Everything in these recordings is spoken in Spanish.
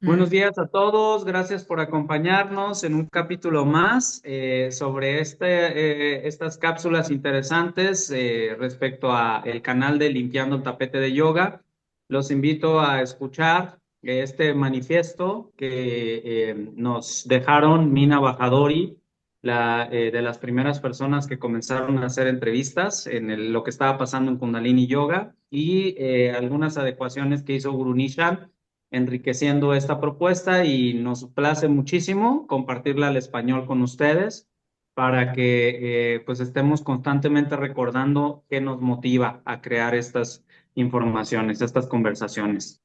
Buenos días a todos, gracias por acompañarnos en un capítulo más sobre estas cápsulas interesantes respecto a el canal de Limpiando el Tapete de Yoga. Los invito a escuchar este manifiesto que nos dejaron Mina Bajadori, de las primeras personas que comenzaron a hacer entrevistas en lo que estaba pasando en Kundalini Yoga y algunas adecuaciones que hizo Guru Nishan enriqueciendo esta propuesta y nos place muchísimo compartirla al español con ustedes para que pues estemos constantemente recordando qué nos motiva a crear estas informaciones, estas conversaciones.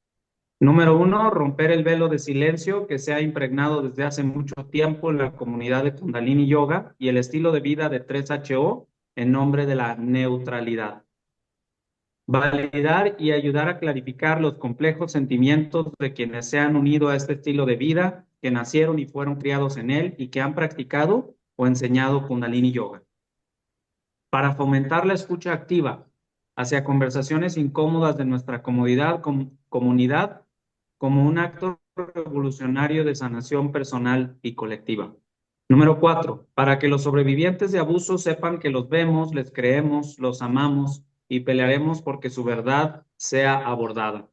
Número uno, romper el velo de silencio que se ha impregnado desde hace mucho tiempo en la comunidad de Kundalini Yoga y el estilo de vida de 3HO en nombre de la neutralidad. Validar y ayudar a clarificar los complejos sentimientos de quienes se han unido a este estilo de vida, que nacieron y fueron criados en él y que han practicado o enseñado Kundalini Yoga. Para fomentar la escucha activa hacia conversaciones incómodas de nuestra comunidad como un acto revolucionario de sanación personal y colectiva. Número 4, para que los sobrevivientes de abuso sepan que los vemos, les creemos, los amamos y pelearemos porque su verdad sea abordada.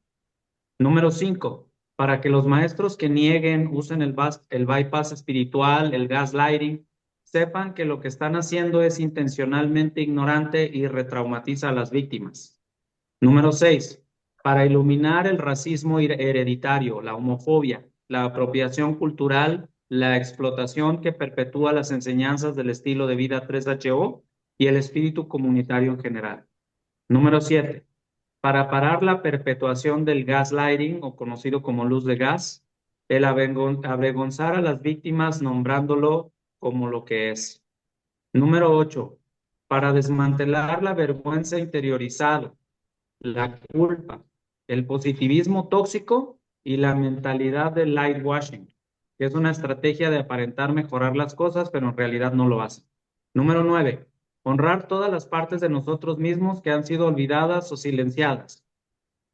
Número 5, para que los maestros que nieguen, usen el bypass espiritual, el gaslighting, sepan que lo que están haciendo es intencionalmente ignorante y retraumatiza a las víctimas. Número 6, para iluminar el racismo hereditario, la homofobia, la apropiación cultural, la explotación que perpetúa las enseñanzas del estilo de vida 3HO y el espíritu comunitario en general. Número 7, para parar la perpetuación del gaslighting, o conocido como luz de gas, el avergonzar a las víctimas nombrándolo como lo que es. Número 8, para desmantelar la vergüenza interiorizada, la culpa, el positivismo tóxico y la mentalidad del light washing, que es una estrategia de aparentar mejorar las cosas, pero en realidad no lo hace. Número 9, honrar todas las partes de nosotros mismos que han sido olvidadas o silenciadas.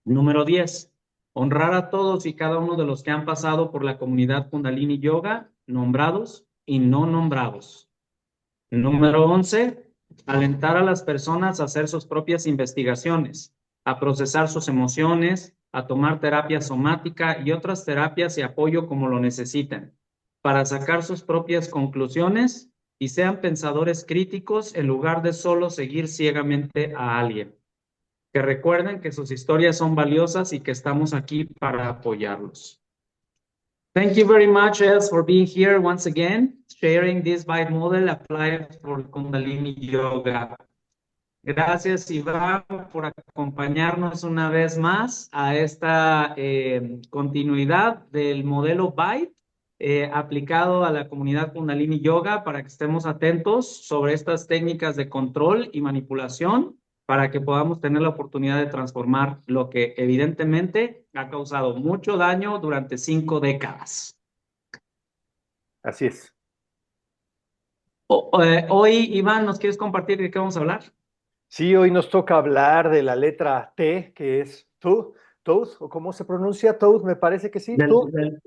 Número 10, honrar a todos y cada uno de los que han pasado por la comunidad Kundalini Yoga, nombrados y no nombrados. Número 11, alentar a las personas a hacer sus propias investigaciones, a procesar sus emociones, a tomar terapia somática y otras terapias y apoyo como lo necesiten, para sacar sus propias conclusiones y sean pensadores críticos en lugar de solo seguir ciegamente a alguien. Que recuerden que sus historias son valiosas y que estamos aquí para apoyarlos. Thank you very much, Els, for being here once again, sharing this Vibe model applied for Kundalini Yoga. Gracias, Iván, por acompañarnos una vez más a esta continuidad del modelo Vibe aplicado a la comunidad Kundalini Yoga para que estemos atentos sobre estas técnicas de control y manipulación para que podamos tener la oportunidad de transformar lo que evidentemente ha causado mucho daño durante 5 décadas. Así es. Hoy, Iván, ¿nos quieres compartir de qué vamos a hablar? Sí, hoy nos toca hablar de la letra T, que es Toad, o cómo se pronuncia Toad, me parece que sí, Del, Toad. del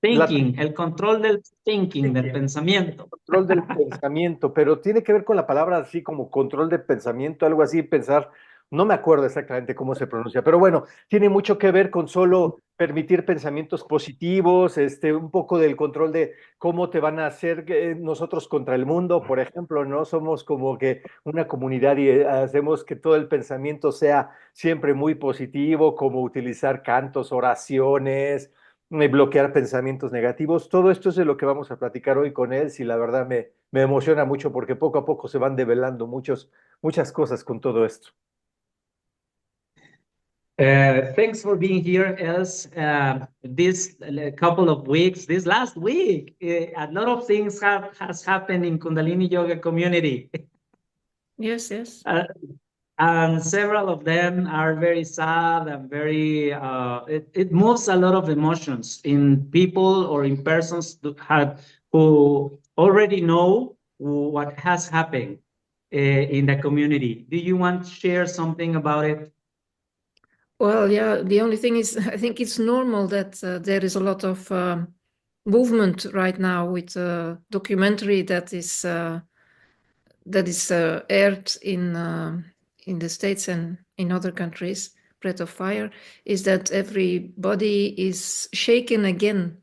La thinking, el control del thinking, del pensamiento. control del pensamiento, pero tiene que ver con la palabra así como control de pensamiento, algo así, pensar, no me acuerdo exactamente cómo se pronuncia, pero bueno, tiene mucho que ver con solo permitir pensamientos positivos, un poco del control de cómo te van a hacer nosotros contra el mundo, por ejemplo, ¿no? Somos como que una comunidad y hacemos que todo el pensamiento sea siempre muy positivo, como utilizar cantos, oraciones, bloquear pensamientos negativos. Todo esto es de lo que vamos a platicar hoy con él y la verdad me emociona mucho porque poco a poco se van develando muchas cosas con todo esto. Thanks for being here, Els. This couple of weeks, this last week, a lot of things has happened in Kundalini Yoga community. Yes, yes. And several of them are very sad and very, it moves a lot of emotions in people or in persons who already know what has happened in the community. Do you want to share something about it? Well, yeah, the only thing is, I think it's normal that there is a lot of movement right now with a documentary that is aired in the States and in other countries, Breath of Fire, is that everybody is shaken again.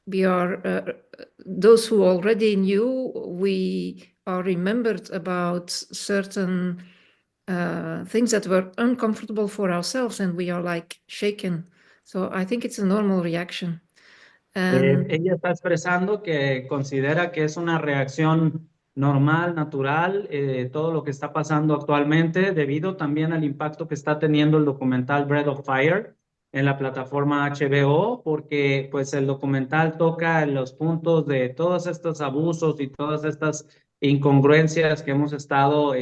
We are those who already knew, we are remembered about certain things that were uncomfortable for ourselves, and we are like shaken. So I think it's a normal reaction. Ella está expresando que considera que es una reacción normal, natural, todo lo que está pasando actualmente, debido también al impacto que está teniendo el documental Breath of Fire en la plataforma HBO, porque pues el documental toca los puntos de todos estos abusos y todas estas incongruencias que hemos estado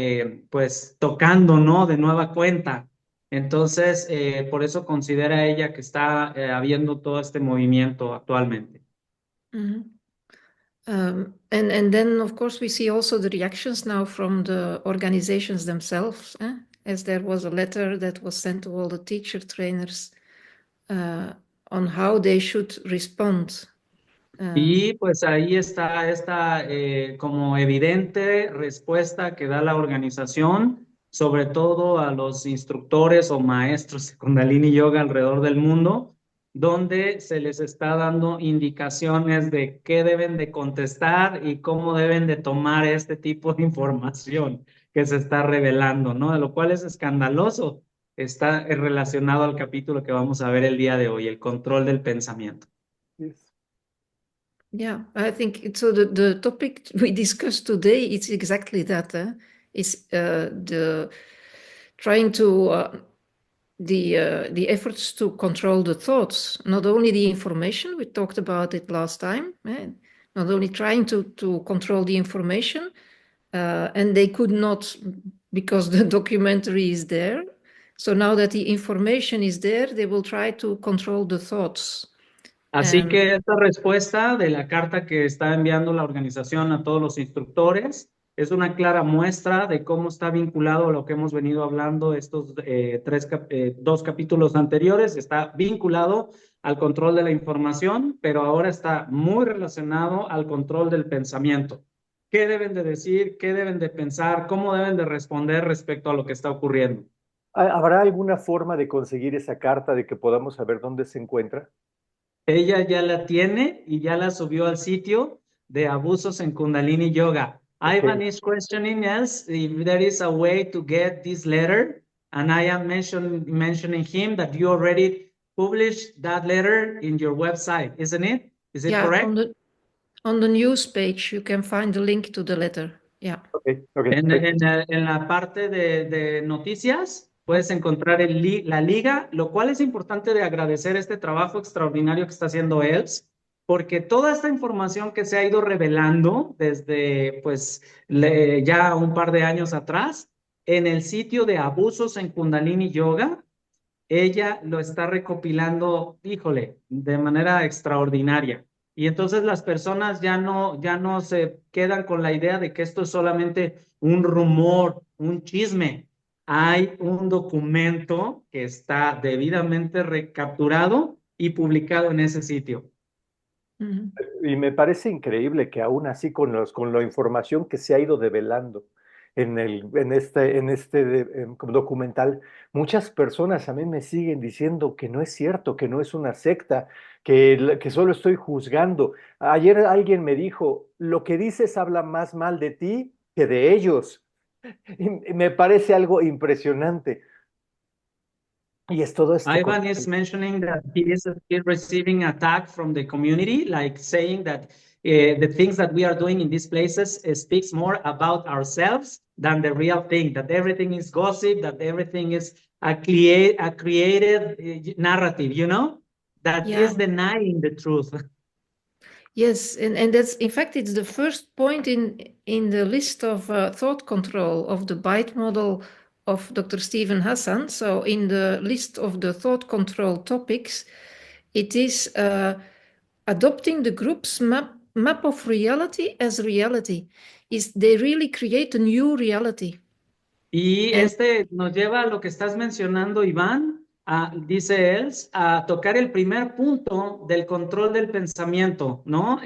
pues tocando, ¿no? De nueva cuenta. Entonces, por eso considera ella que está habiendo todo este movimiento actualmente. Mhm. And then, of course, we see also the reactions now from the organizations themselves, as there was a letter that was sent to all the teacher trainers on how they should respond. Y pues ahí está esta como evidente respuesta que da la organización, sobre todo a los instructores o maestros de Kundalini Yoga alrededor del mundo, donde se les está dando indicaciones de qué deben de contestar y cómo deben de tomar este tipo de información que se está revelando, ¿no? De lo cual es escandaloso. Está relacionado al capítulo que vamos a ver el día de hoy, el control del pensamiento. Yes. Yeah, I think so. The topic we discussed today is exactly that. Is the trying to the efforts to control the thoughts, not only the information. We talked about it last time. Not only trying to control the information, and they could not because the documentary is there. So now that the information is there, they will try to control the thoughts. Así que esta respuesta de la carta que está enviando la organización a todos los instructores es una clara muestra de cómo está vinculado a lo que hemos venido hablando estos dos capítulos anteriores. Está vinculado al control de la información, pero ahora está muy relacionado al control del pensamiento. ¿Qué deben de decir? ¿Qué deben de pensar? ¿Cómo deben de responder respecto a lo que está ocurriendo? ¿Habrá alguna forma de conseguir esa carta, de que podamos saber dónde se encuentra? Ella ya la tiene y ya la subió al sitio de abusos en Kundalini Yoga. Okay. Ivan is questioning us if there is a way to get this letter, and I am mentioning him that you already published that letter in your website, isn't it? Is it correct? On the news page, you can find the link to the letter. Yeah. Okay. En la parte de noticias puedes encontrar la liga, lo cual es importante de agradecer este trabajo extraordinario que está haciendo ELS, porque toda esta información que se ha ido revelando desde pues ya un par de años atrás, en el sitio de abusos en Kundalini Yoga, ella lo está recopilando, híjole, de manera extraordinaria. Y entonces las personas ya no se quedan con la idea de que esto es solamente un rumor, un chisme. Hay un documento que está debidamente recapturado y publicado en ese sitio. Mm-hmm. Y me parece increíble que aún así con la información que se ha ido develando en este documental, muchas personas a mí me siguen diciendo que no es cierto, que no es una secta, que solo estoy juzgando. Ayer alguien me dijo, lo que dices habla más mal de ti que de ellos. Y me parece algo impresionante. Y es todo esto. Ivan is mentioning that he is receiving attack from the community, like saying that the things that we are doing in these places speaks more about ourselves than the real thing, that everything is gossip, that everything is a created narrative, you know, that he is denying the truth. Yes, and that's, in fact, it's the first point in the list of thought control of the BITE model of Dr. Stephen Hassan. So in the list of the thought control topics, it is adopting the group's map of reality as reality. They really create a new reality. Y nos lleva a lo que estás mencionando, Iván, dice él, a tocar el primer punto del control del pensamiento, ¿no?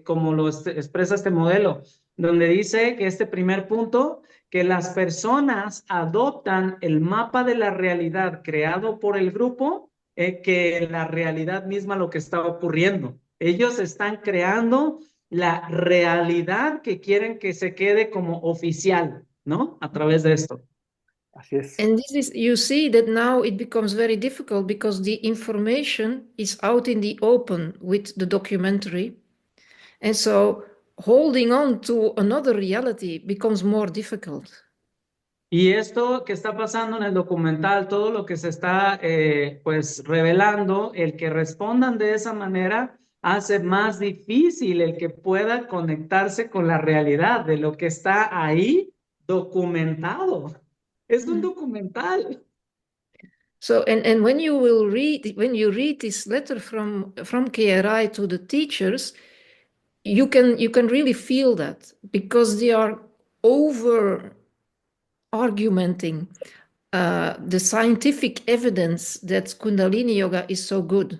Como lo expresa este modelo, donde dice que este primer punto, que las personas adoptan el mapa de la realidad creado por el grupo, que la realidad misma lo que está ocurriendo. Ellos están creando la realidad que quieren que se quede como oficial, ¿no? A través de esto. Así es. And this is, you see that now it becomes very difficult because the information is out in the open with the documentary. And so holding on to another reality becomes more difficult. Y esto que está pasando en el documental, todo lo que se está pues revelando, el que respondan de esa manera hace más difícil el que pueda conectarse con la realidad de lo que está ahí documentado. Es un documental. So, and when you will read, when you read this letter from KRI to the teachers, you can really feel that because they are over argumenting the scientific evidence that Kundalini Yoga is so good.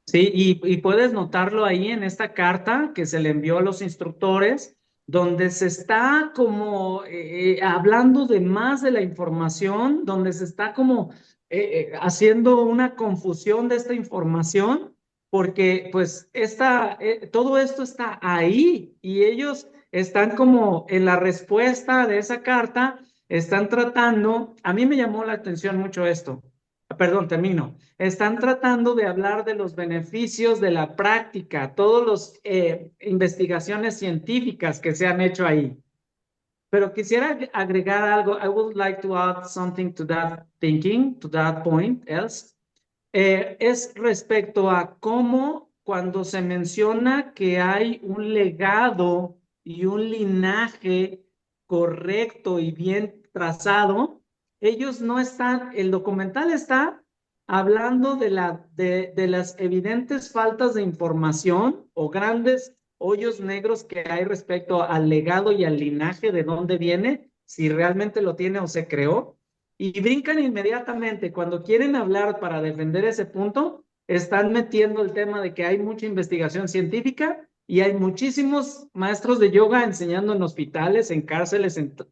Sí, y puedes notarlo ahí en esta carta que se le envió a los instructores, donde se está como hablando de más de la información, donde se está como haciendo una confusión de esta información, porque pues todo esto está ahí y ellos están como en la respuesta de esa carta, están tratando, a mí me llamó la atención mucho esto. Perdón, termino. Están tratando de hablar de los beneficios de la práctica, todas las investigaciones científicas que se han hecho ahí. Pero quisiera agregar algo. I would like to add something to that thinking, to that point, else. Es respecto a cómo cuando se menciona que hay un legado y un linaje correcto y bien trazado, ellos no están, el documental está hablando de las evidentes faltas de información o grandes hoyos negros que hay respecto al legado y al linaje de dónde viene, si realmente lo tiene o se creó, y brincan inmediatamente cuando quieren hablar para defender ese punto, están metiendo el tema de que hay mucha investigación científica y hay muchísimos maestros de yoga enseñando en hospitales, en cárceles, en O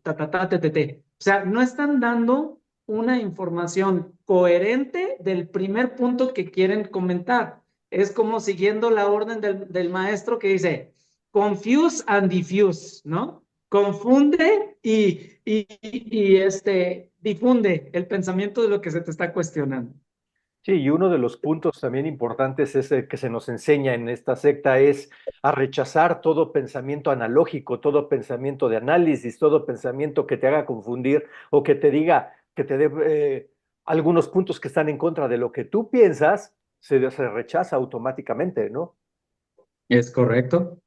sea, no están dando una información coherente del primer punto que quieren comentar. Es como siguiendo la orden del maestro que dice, confuse and diffuse, ¿no? Confunde y difunde el pensamiento de lo que se te está cuestionando. Sí, y uno de los puntos también importantes es el que se nos enseña en esta secta es a rechazar todo pensamiento analógico, todo pensamiento de análisis, todo pensamiento que te haga confundir o que te diga, que te dé algunos puntos que están en contra de lo que tú piensas, se rechaza automáticamente, ¿no? Es correcto.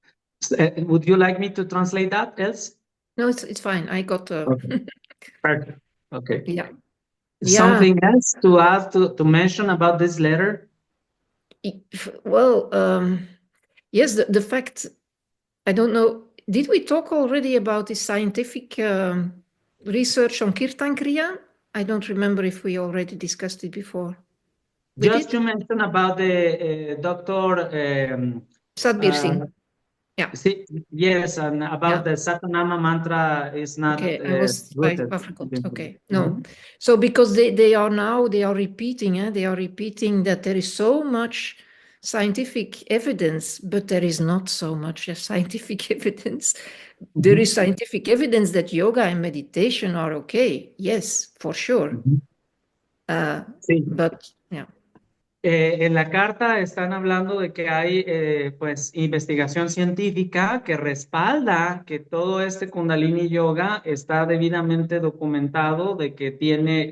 Would you like me to translate that, else? No, it's fine. I got Okay. Perfect. Okay. yeah. Something else to add to mention about this letter? Well, yes, the fact, I don't know, did we talk already about the scientific research on Kirtan Kriya? I don't remember if we already discussed it before. Just to mention about the Dr. Satbir Singh. Yeah. Yes, and about the Satanama mantra is not okay. I forgot. Okay, no. Mm-hmm. So because they are repeating, they are repeating that there is so much scientific evidence, but there is not so much scientific evidence. Mm-hmm. There is scientific evidence that yoga and meditation are okay. Yes, for sure. Mm-hmm. But yeah. En la carta están hablando de que hay pues investigación científica que respalda que todo este Kundalini Yoga está debidamente documentado, de que tiene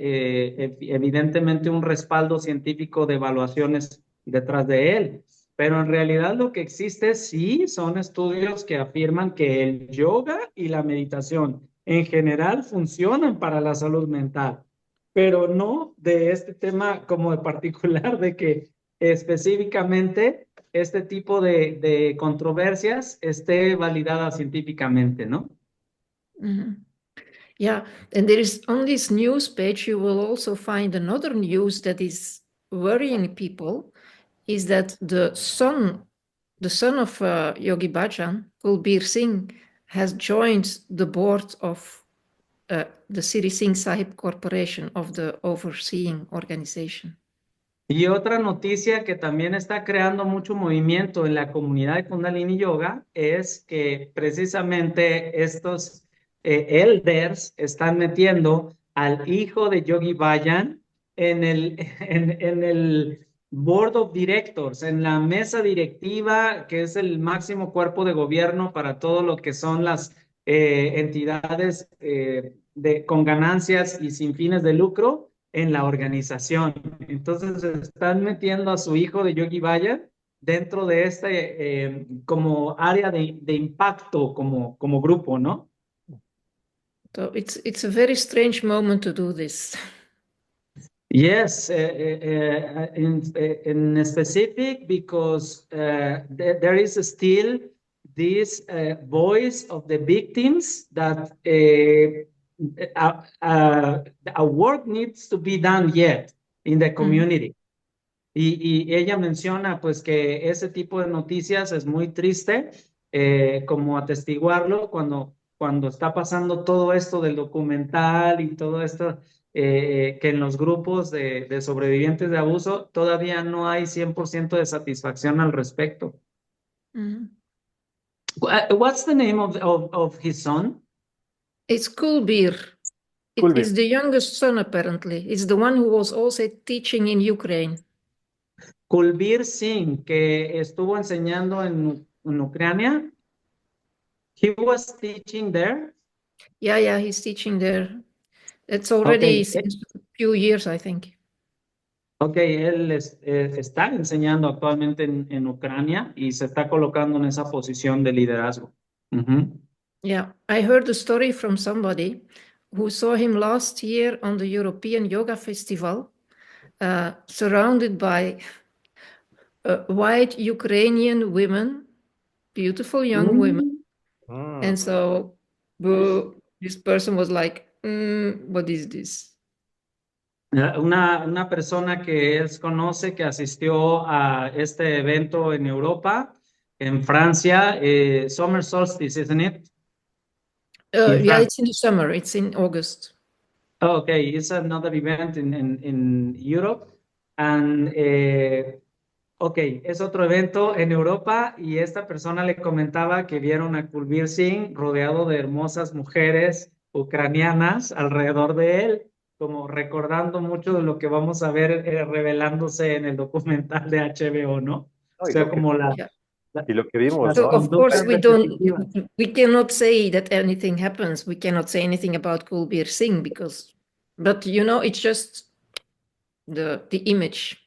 evidentemente un respaldo científico de evaluaciones detrás de él. Pero en realidad lo que existe sí son estudios que afirman que el yoga y la meditación en general funcionan para la salud mental, pero no de este tema como de particular, de que específicamente este tipo de controversias esté validada científicamente, ¿no? Mm-hmm. Yeah, and there is on this news page, you will also find another news that is worrying people, is that the son of Yogi Bhajan, Kulbir Singh, has joined the board of the Siri Singh Sahib Corporation, of the overseeing organization. Y otra noticia que también está creando mucho movimiento en la comunidad de Kundalini Yoga es que precisamente estos elders están metiendo al hijo de Yogi Bhajan en el Board of Directors, en la mesa directiva, que es el máximo cuerpo de gobierno para todo lo que son las entidades con ganancias y sin fines de lucro en la organización. Entonces están metiendo a su hijo de Yogi Bhajan dentro de este como área de impacto como grupo, ¿no? So it's a very strange moment to do this. Yes, in specific, because there is still this voice of the victims that a work needs to be done yet in the community. Y ella menciona pues que ese tipo de noticias es muy triste, como atestiguarlo cuando está pasando todo esto del documental y todo esto, que en los grupos de sobrevivientes de abuso todavía no hay 100% de satisfacción al respecto. What's the name of his son? It's Kulbir. Kulbir. It's the youngest son, apparently. It's the one who was also teaching in Ukraine. Kulbir Singh, que estuvo enseñando en Ucrania. He was teaching there. Yeah, he's teaching there. It's already since a few years, I think. Ok, él está enseñando actualmente en Ucrania y se está colocando en esa posición de liderazgo. Yeah, I heard a story from somebody who saw him last year on the European Yoga Festival, surrounded by white Ukrainian women, beautiful young women. And so this person was like, what is this? Una persona que él conoce que asistió a este evento en Europa, en Francia, Summer Solstice, isn't it? Yeah, it's in the summer. It's in August. Oh, okay, it's another event in Europe. And, okay, es otro evento en Europa y esta persona le comentaba que vieron a Kulbir Singh rodeado de hermosas mujeres ucranianas alrededor de él, como recordando mucho de lo que vamos a ver revelándose en el documental de HBO, ¿no? O sea, como y lo que vimos, so, ¿no? of course, we cannot say that anything happens. We cannot say anything about Kulbir Singh but you know, it's just the image.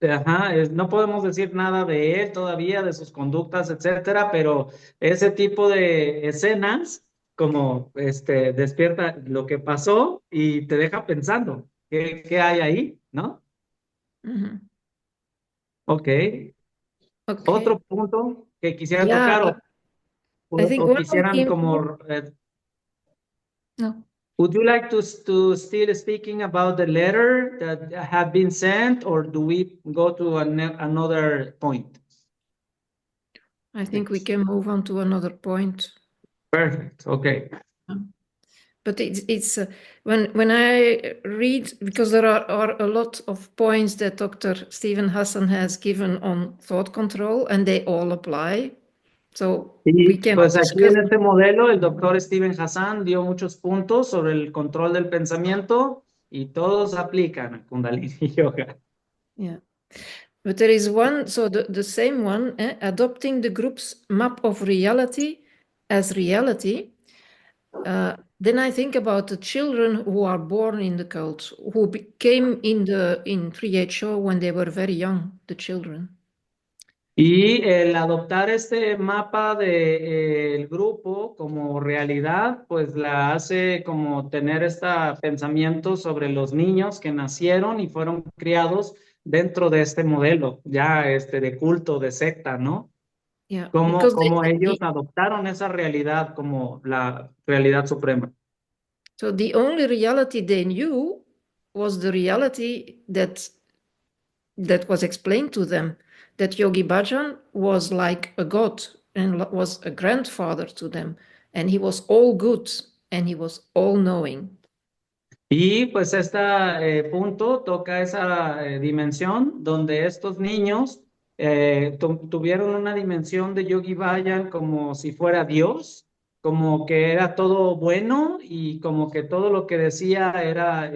Ajá, no podemos decir nada de él todavía, de sus conductas, etcétera, pero ese tipo de escenas como despierta lo que pasó y te deja pensando qué hay ahí, ¿no? Okay. Otro punto que quisiera tocar o quisieran como no. Would you like to still speaking about the letter that have been sent, or do we go to another point? I think we can move on to another point. Perfect. Okay. But it's when I read, because there are a lot of points that Dr. Stephen Hassan has given on thought control, and they all apply. So we can pues aquí en este modelo el doctor Stephen Hassan dio muchos puntos sobre el control del pensamiento y todos aplican a Kundalini Yoga. Yeah, but there is one, so the same one, adopting the group's map of reality as reality. Then I think about the children who are born in the cult, who came in 3HO when they were very young, the children. Y el adoptar este mapa del grupo como realidad, pues la hace como tener este pensamiento sobre los niños que nacieron y fueron criados dentro de este modelo, ya de culto, de secta, ¿no? Yeah, Como ellos adoptaron esa realidad como la realidad suprema. So the only reality they knew was the reality that was explained to them, that Yogi Bhajan was like a god and was a grandfather to them, and he was all good and he was all knowing. Y pues este punto toca esa dimensión donde estos niños tuvieron una dimensión de Yogi Bhajan como si fuera Dios, como que era todo bueno y como que todo lo que decía era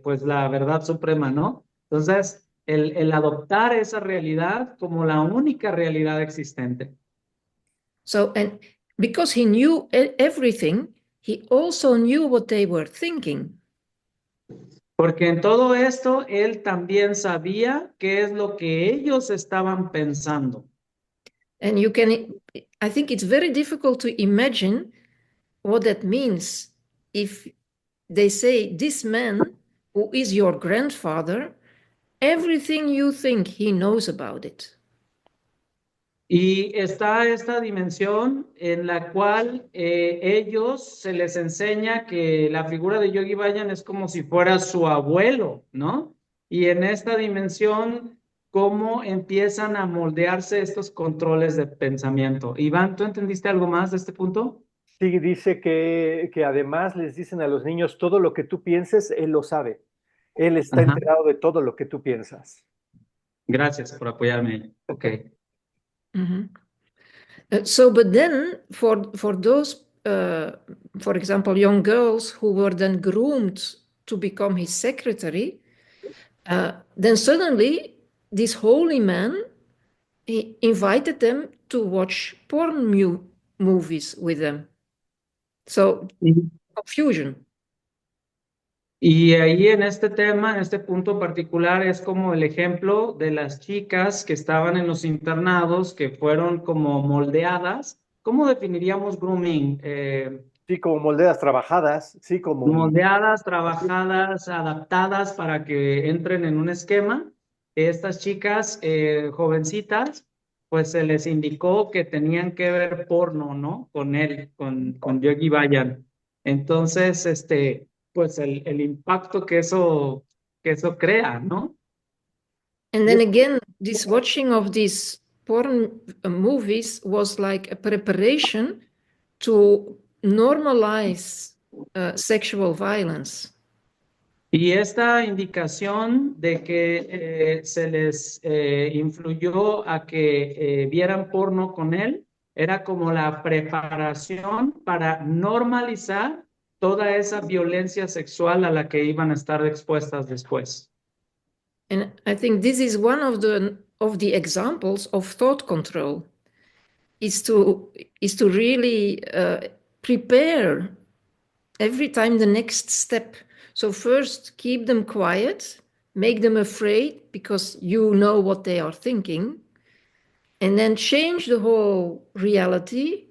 pues la verdad suprema, ¿no? Entonces, el adoptar esa realidad como la única realidad existente. So, and because he knew everything, he also knew what they were thinking. Porque en todo esto él también sabía qué es lo que ellos estaban pensando. And I think it's very difficult to imagine what that means if they say, this man who is your grandfather, everything you think he knows about it. Y está esta dimensión en la cual ellos se les enseña que la figura de Yogi Bhajan es como si fuera su abuelo, ¿no? Y en esta dimensión, cómo empiezan a moldearse estos controles de pensamiento. Iván, ¿tú entendiste algo más de este punto? Sí, dice que además les dicen a los niños, todo lo que tú pienses, él lo sabe. Él está Ajá. enterado de todo lo que tú piensas. Gracias por apoyarme. Ok. Mm-hmm. So, but then for those, for example, young girls who were then groomed to become his secretary, then suddenly this holy man, he invited them to watch porn movies with them. So, confusion. Y ahí en este tema, en este punto particular, es como el ejemplo de las chicas que estaban en los internados, que fueron como moldeadas. ¿Cómo definiríamos grooming? Sí, como moldeas trabajadas, sí, como... Moldeadas, trabajadas, adaptadas para que entren en un esquema. Estas chicas jovencitas, pues se les indicó que tenían que ver porno, ¿no? Con él, con Yogi Bhajan. Entonces, pues el impacto que eso crea, ¿no? And then again, this watching of these porn movies was like a preparation to normalize sexual violence. Y esta indicación de que se les influyó a que vieran porno con él era como la preparación para normalizar toda esa violencia sexual a la que iban a estar expuestas después. And I think this is one of the examples of thought control, is to really prepare every time the next step. So first, keep them quiet, make them afraid because you know what they are thinking, and then change the whole reality.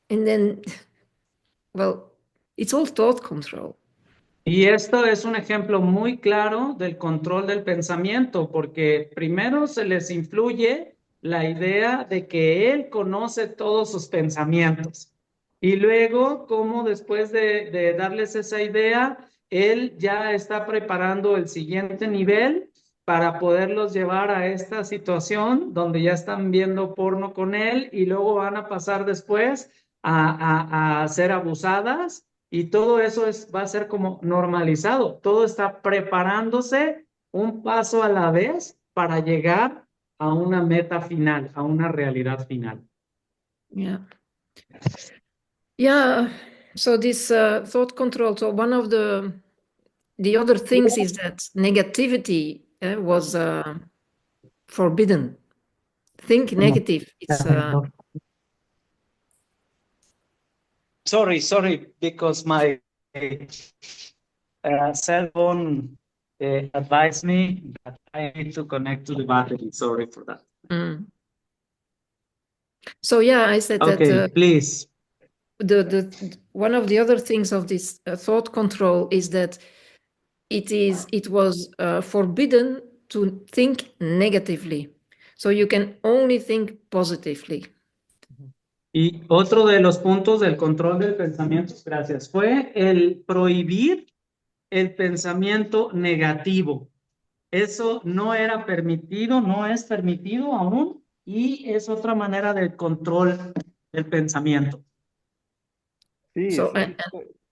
And then, well, it's all thought control. Y esto es un ejemplo muy claro del control del pensamiento, porque primero se les influye la idea de que él conoce todos sus pensamientos. Y luego, como después de darles esa idea, él ya está preparando el siguiente nivel para poderlos llevar a esta situación donde ya están viendo porno con él y luego van a pasar después a ser abusadas. Y todo eso va a ser como normalizado. Todo está preparándose un paso a la vez para llegar a una meta final, a una realidad final. Yeah. Yeah. So this thought control. So one of the other things is that negativity was forbidden. Think negative. It's Sorry, because my cell phone advised me that I need to connect to the battery. Sorry for that. So yeah, I said Okay, that please. the one of the other things of this thought control is that it was forbidden to think negatively. So you can only think positively. Y otro de los puntos del control del pensamiento, gracias, fue el prohibir el pensamiento negativo. Eso no era permitido, no es permitido aún, y es otra manera del control del pensamiento. Sí, So,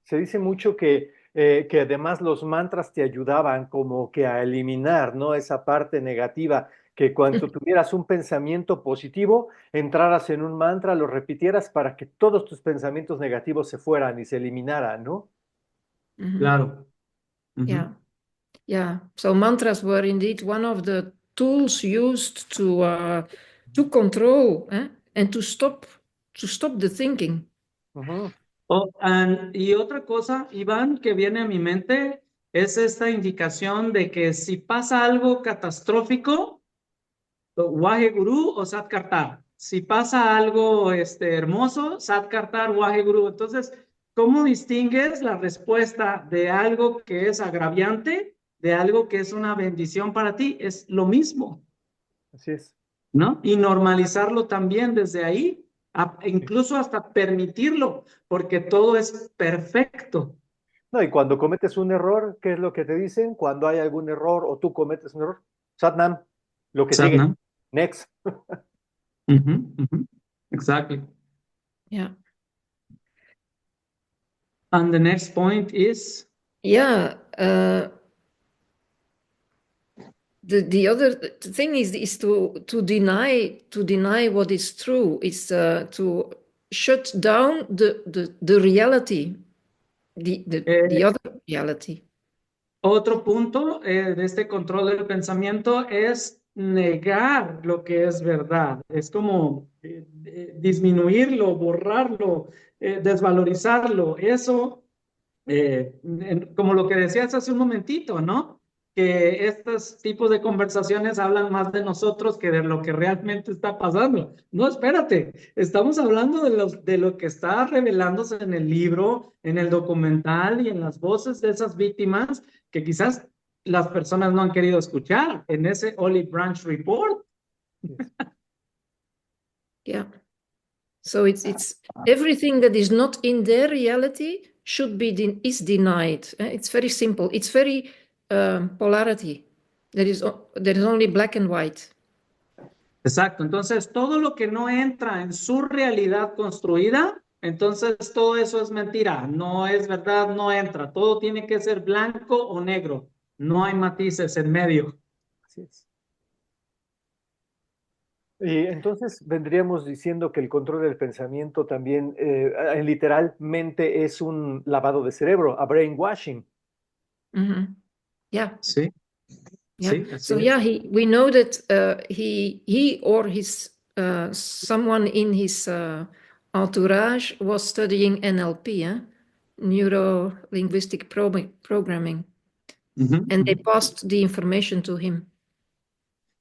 se dice mucho que además los mantras te ayudaban como que a eliminar, ¿no? Esa parte negativa, que cuando tuvieras un pensamiento positivo, entraras en un mantra, lo repitieras para que todos tus pensamientos negativos se fueran y se eliminaran, ¿no? Claro. yeah, yeah. So mantras were indeed one of the tools used to control and to stop the thinking. Ujú. Y otra cosa, Iván, que viene a mi mente es esta indicación de que si pasa algo catastrófico, Waheguru o Sat Kartar. Si pasa algo hermoso, Sat Kartar, Waheguru. Entonces, ¿cómo distingues la respuesta de algo que es agraviante de algo que es una bendición para ti? Es lo mismo, Así es. ¿no? Y normalizarlo también desde ahí, incluso hasta permitirlo, porque todo es perfecto. No, y cuando cometes un error, ¿qué es lo que te dicen? Cuando hay algún error o tú cometes un error, Satnam, lo que sigue, Satnam. next. Exactly. Yeah. And the next point is Yeah. The other thing is to deny what is true. Is to shut down the reality, the other reality. otro punto de este control del pensamiento es negar lo que es verdad. Es como disminuirlo, borrarlo, desvalorizarlo. Eso, como lo que decías hace un momentito, ¿no? Que estos tipos de conversaciones hablan más de nosotros que de lo que realmente está pasando. No, espérate, estamos hablando de lo que está revelándose en el libro, en el documental y en las voces de esas víctimas que quizás las personas no han querido escuchar en ese Olive Branch Report. Yeah. So it's everything that is not in their reality should be is denied. It's very simple. It's very polarity. There is only black and white. Exacto, entonces todo lo que no entra en su realidad construida, entonces todo eso es mentira, no es verdad, no entra, todo tiene que ser blanco o negro, no hay matices en medio. Así es. Y entonces vendríamos diciendo que el control del pensamiento también literalmente es un lavado de cerebro, a brainwashing. Mm-hmm. Yeah. Sí, Yeah. sí, así So es. yeah, we know that he or his someone in his entourage was studying NLP, neuro linguistic programming, and they passed the information to him.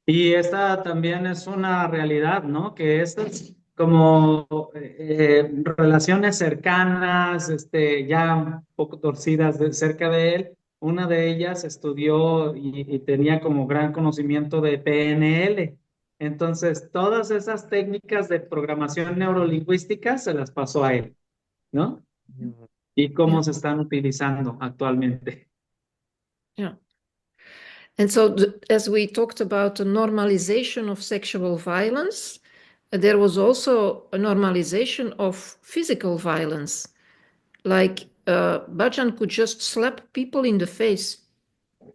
Y esta también es una realidad, ¿no? Que estas como relaciones cercanas, ya un poco torcidas cerca de él, una de ellas estudió y tenía como gran conocimiento de PNL. Entonces, todas esas técnicas de programación neurolingüística se las pasó a él, ¿no? Y Yeah. cómo se están utilizando actualmente. Yeah. And so, as we talked about the normalization of sexual violence, there was also a normalization of physical violence. Like Bajan could just slap people in the face.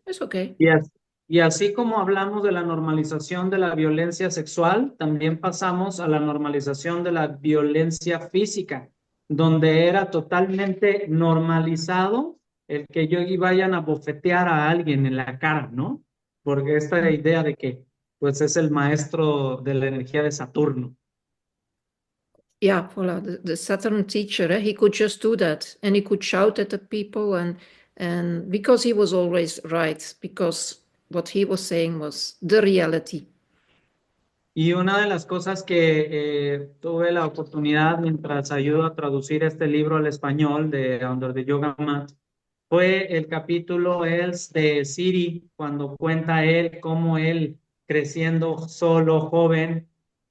It's okay. Y así como hablamos de la normalización de la violencia sexual, también pasamos a la normalización de la violencia física, donde era totalmente normalizado el que yo y vayan a bofetear a alguien en la cara, ¿no? Porque esta idea de que pues es el maestro de la energía de Saturno. Yeah, voilà, the Saturn teacher, he could just do that, and he could shout at the people, and because he was always right, because what he was saying was the reality. Y una de las cosas que tuve la oportunidad mientras ayudo a traducir este libro al español de Under the Yoga Mat fue el capítulo es de Siri, cuando cuenta él cómo él creciendo solo, joven,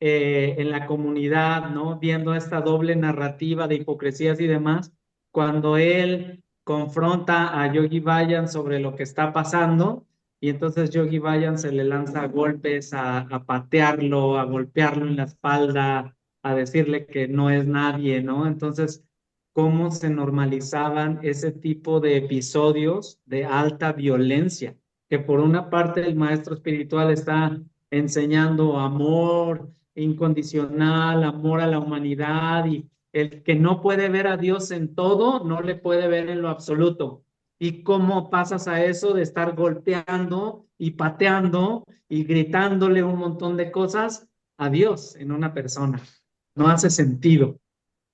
en la comunidad, ¿no? Viendo esta doble narrativa de hipocresías y demás, cuando él confronta a Yogi Bayan sobre lo que está pasando, y entonces Yogi Bayan se le lanza a golpes, a patearlo, a golpearlo en la espalda, a decirle que no es nadie, ¿no? Entonces, cómo se normalizaban ese tipo de episodios de alta violencia, que por una parte el maestro espiritual está enseñando amor incondicional, amor a la humanidad, y el que no puede ver a Dios en todo, no le puede ver en lo absoluto. ¿Y cómo pasas a eso de estar golpeando y pateando y gritándole un montón de cosas a Dios en una persona? No hace sentido,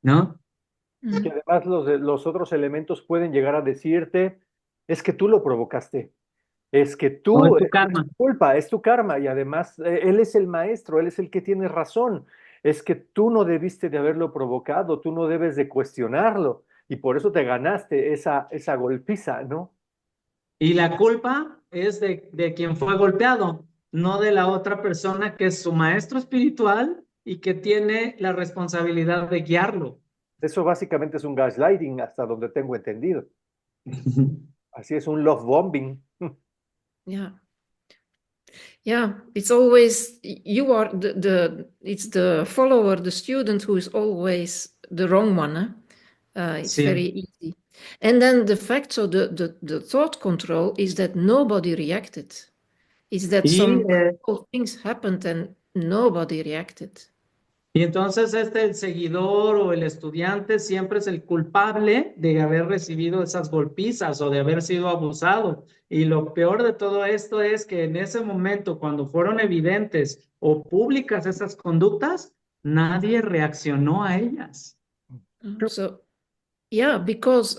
¿no? Que además los otros elementos pueden llegar a decirte, es que tú lo provocaste, es que No es tú, tu es karma. tu culpa, es tu karma, y además él es el maestro, él es el que tiene razón, es que tú no debiste de haberlo provocado, tú no debes de cuestionarlo, y por eso te ganaste esa golpiza, ¿no? Y la culpa es de quien fue golpeado, no de la otra persona que es su maestro espiritual y que tiene la responsabilidad de guiarlo. Eso básicamente es un gaslighting, hasta donde tengo entendido. Así es un love bombing. Yeah. Yeah, it's always you are it's the follower, the student who is always the wrong one. It's Sí. very easy. And then the fact, so the thought control is that nobody reacted. Is that Y, some eh, horrible things happened and nobody reacted. y entonces el seguidor o el estudiante siempre es el culpable de haber recibido esas golpizas o de haber sido abusado. Y lo peor de todo esto es que en ese momento, cuando fueron evidentes o públicas esas conductas, nadie reaccionó a ellas. So, yeah, because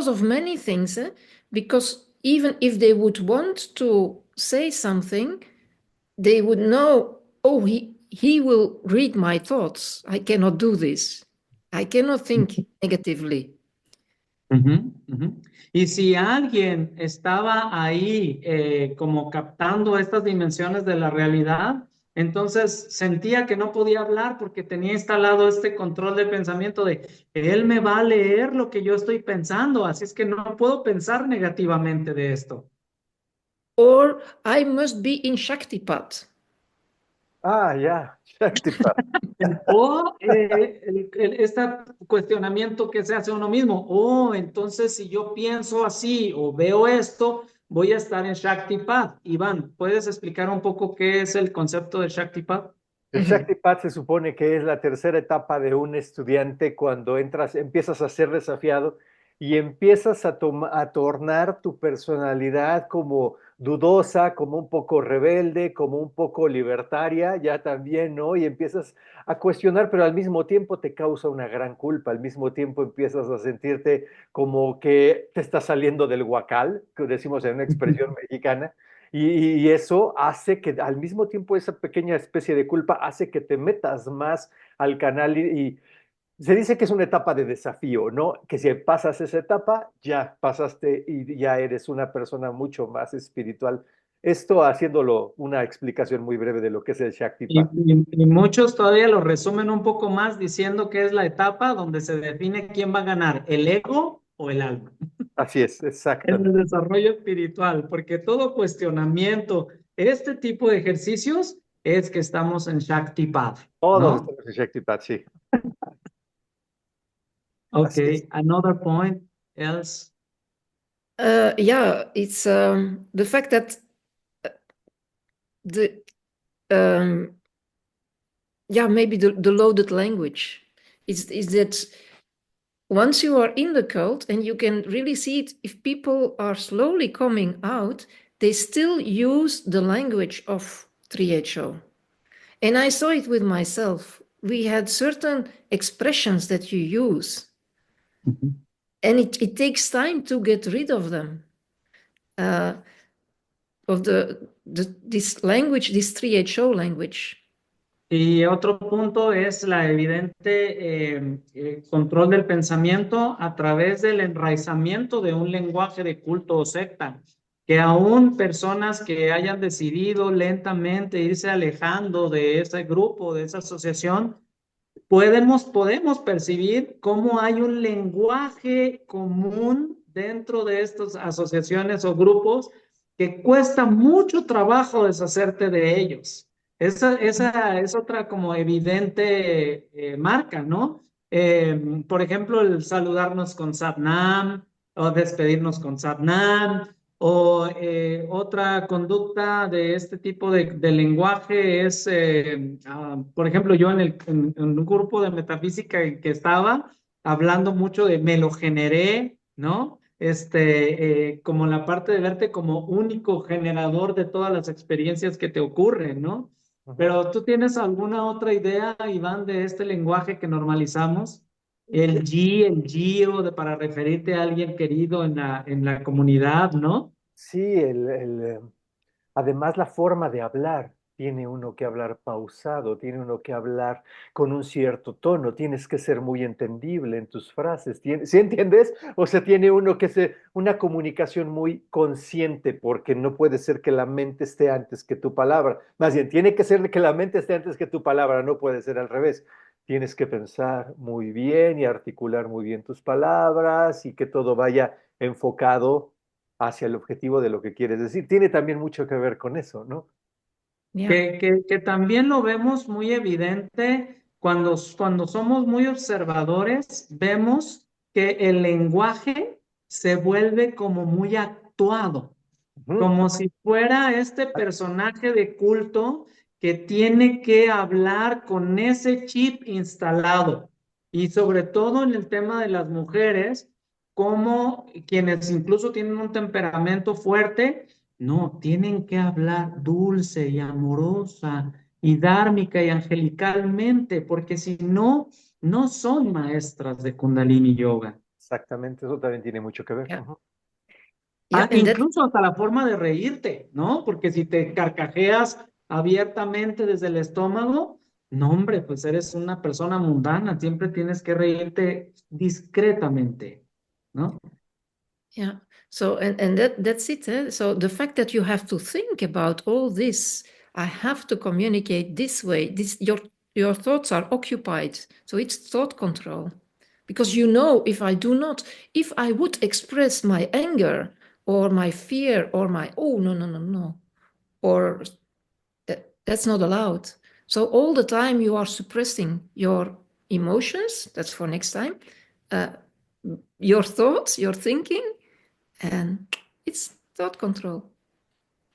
of many things, because even if they would want to say something, they would know, oh, he will read my thoughts. I cannot do this. I cannot think negatively. Ujú, ujú. Y si alguien estaba ahí como captando estas dimensiones de la realidad, entonces sentía que no podía hablar porque tenía instalado este control de pensamiento de él me va a leer lo que yo estoy pensando, así es que no puedo pensar negativamente de esto. Or I must be in Shaktipat. Ah, ya, Shaktipat. O este cuestionamiento que se hace uno mismo, entonces si yo pienso así o veo esto, voy a estar en Shaktipat. Iván, ¿puedes explicar un poco qué es el concepto de Shaktipat? El Shaktipat se supone que es la tercera etapa de un estudiante cuando entras, empiezas a ser desafiado y empiezas a tornar tu personalidad como dudosa, como un poco rebelde, como un poco libertaria, ya también, ¿no? Y empiezas a cuestionar, pero al mismo tiempo te causa una gran culpa, al mismo tiempo empiezas a sentirte como que te está saliendo del huacal, que decimos en una expresión mexicana. Y eso hace que al mismo tiempo esa pequeña especie de culpa hace que te metas más al canal y se dice que es una etapa de desafío, ¿no? Que si pasas esa etapa, ya pasaste y ya eres una persona mucho más espiritual. Esto haciéndolo una explicación muy breve de lo que es el Y, Shaktipat. y muchos todavía lo resumen un poco más diciendo que es la etapa donde se define quién va a ganar, el ego o el alma. Así es, En exactamente. el desarrollo espiritual, porque todo cuestionamiento, este tipo de ejercicios es que estamos en Shaktipat, Todos ¿no? estamos en Shaktipat, sí. Así es. Okay, another point else. Yeah, it's the fact that the um, yeah, maybe the loaded language is that once you are in the cult and you can really see it, if people are slowly coming out, they still use the language of 3HO. And I saw it with myself. We had certain expressions that you use, and it takes time to get rid of them. Of this language, this 3HO language. Y otro punto es la evidente control del pensamiento a través del enraizamiento de un lenguaje de culto o secta. que aún personas que hayan decidido lentamente irse alejando de ese grupo, de esa asociación, podemos percibir cómo hay un lenguaje común dentro de estas asociaciones o grupos que cuesta mucho trabajo deshacerte de ellos. Esa es otra como evidente marca, ¿no? Por ejemplo, el saludarnos con Satnam o despedirnos con Satnam o otra conducta de este tipo de lenguaje es, por ejemplo, yo en un grupo de metafísica en que estaba hablando mucho de me lo generé, ¿no? Como la parte de verte como único generador de todas las experiencias que te ocurren, ¿no? Pero ¿tú tienes alguna otra idea, Iván, de este lenguaje que normalizamos? El G, el Gio, para referirte a alguien querido en la comunidad, ¿no? Sí, además la forma de hablar, tiene uno que hablar pausado, tiene uno que hablar con un cierto tono, tienes que ser muy entendible en tus frases, ¿sí entiendes? O sea, tiene uno que ser una comunicación muy consciente, porque no puede ser que la mente esté antes que tu palabra, más bien, tiene que ser que la mente esté antes que tu palabra, no puede ser al revés. Tienes que pensar muy bien y articular muy bien tus palabras y que todo vaya enfocado hacia el objetivo de lo que quieres decir. Tiene también mucho que ver con eso, ¿no? Yeah. Que también lo vemos muy evidente cuando somos muy observadores, vemos que el lenguaje se vuelve como muy actuado, Ujú. como si fuera este personaje de culto que tiene que hablar con ese chip instalado. Y sobre todo en el tema de las mujeres, como quienes incluso tienen un temperamento fuerte, no, tienen que hablar dulce y amorosa y dármica y angelicalmente, porque si no, no son maestras de Kundalini Yoga. Exactamente, eso también tiene mucho que ver. Yeah. Ujú. Yeah. And that, Incluso hasta la forma de reírte, ¿no? Porque si te carcajeas abiertamente desde el estómago, no, hombre, pues eres una persona mundana, siempre tienes que reírte discretamente, ¿no? yeah. So, and that's it. Eh? So the fact that you have to think about all this, I have to communicate this way. Your thoughts are occupied. So it's thought control. Because you know, if I would express my anger or my fear or my, oh, no, no, no, no, or that's not allowed. So all the time you are suppressing your emotions, that's for next time, uh, your thoughts, your thinking, and it's thought control.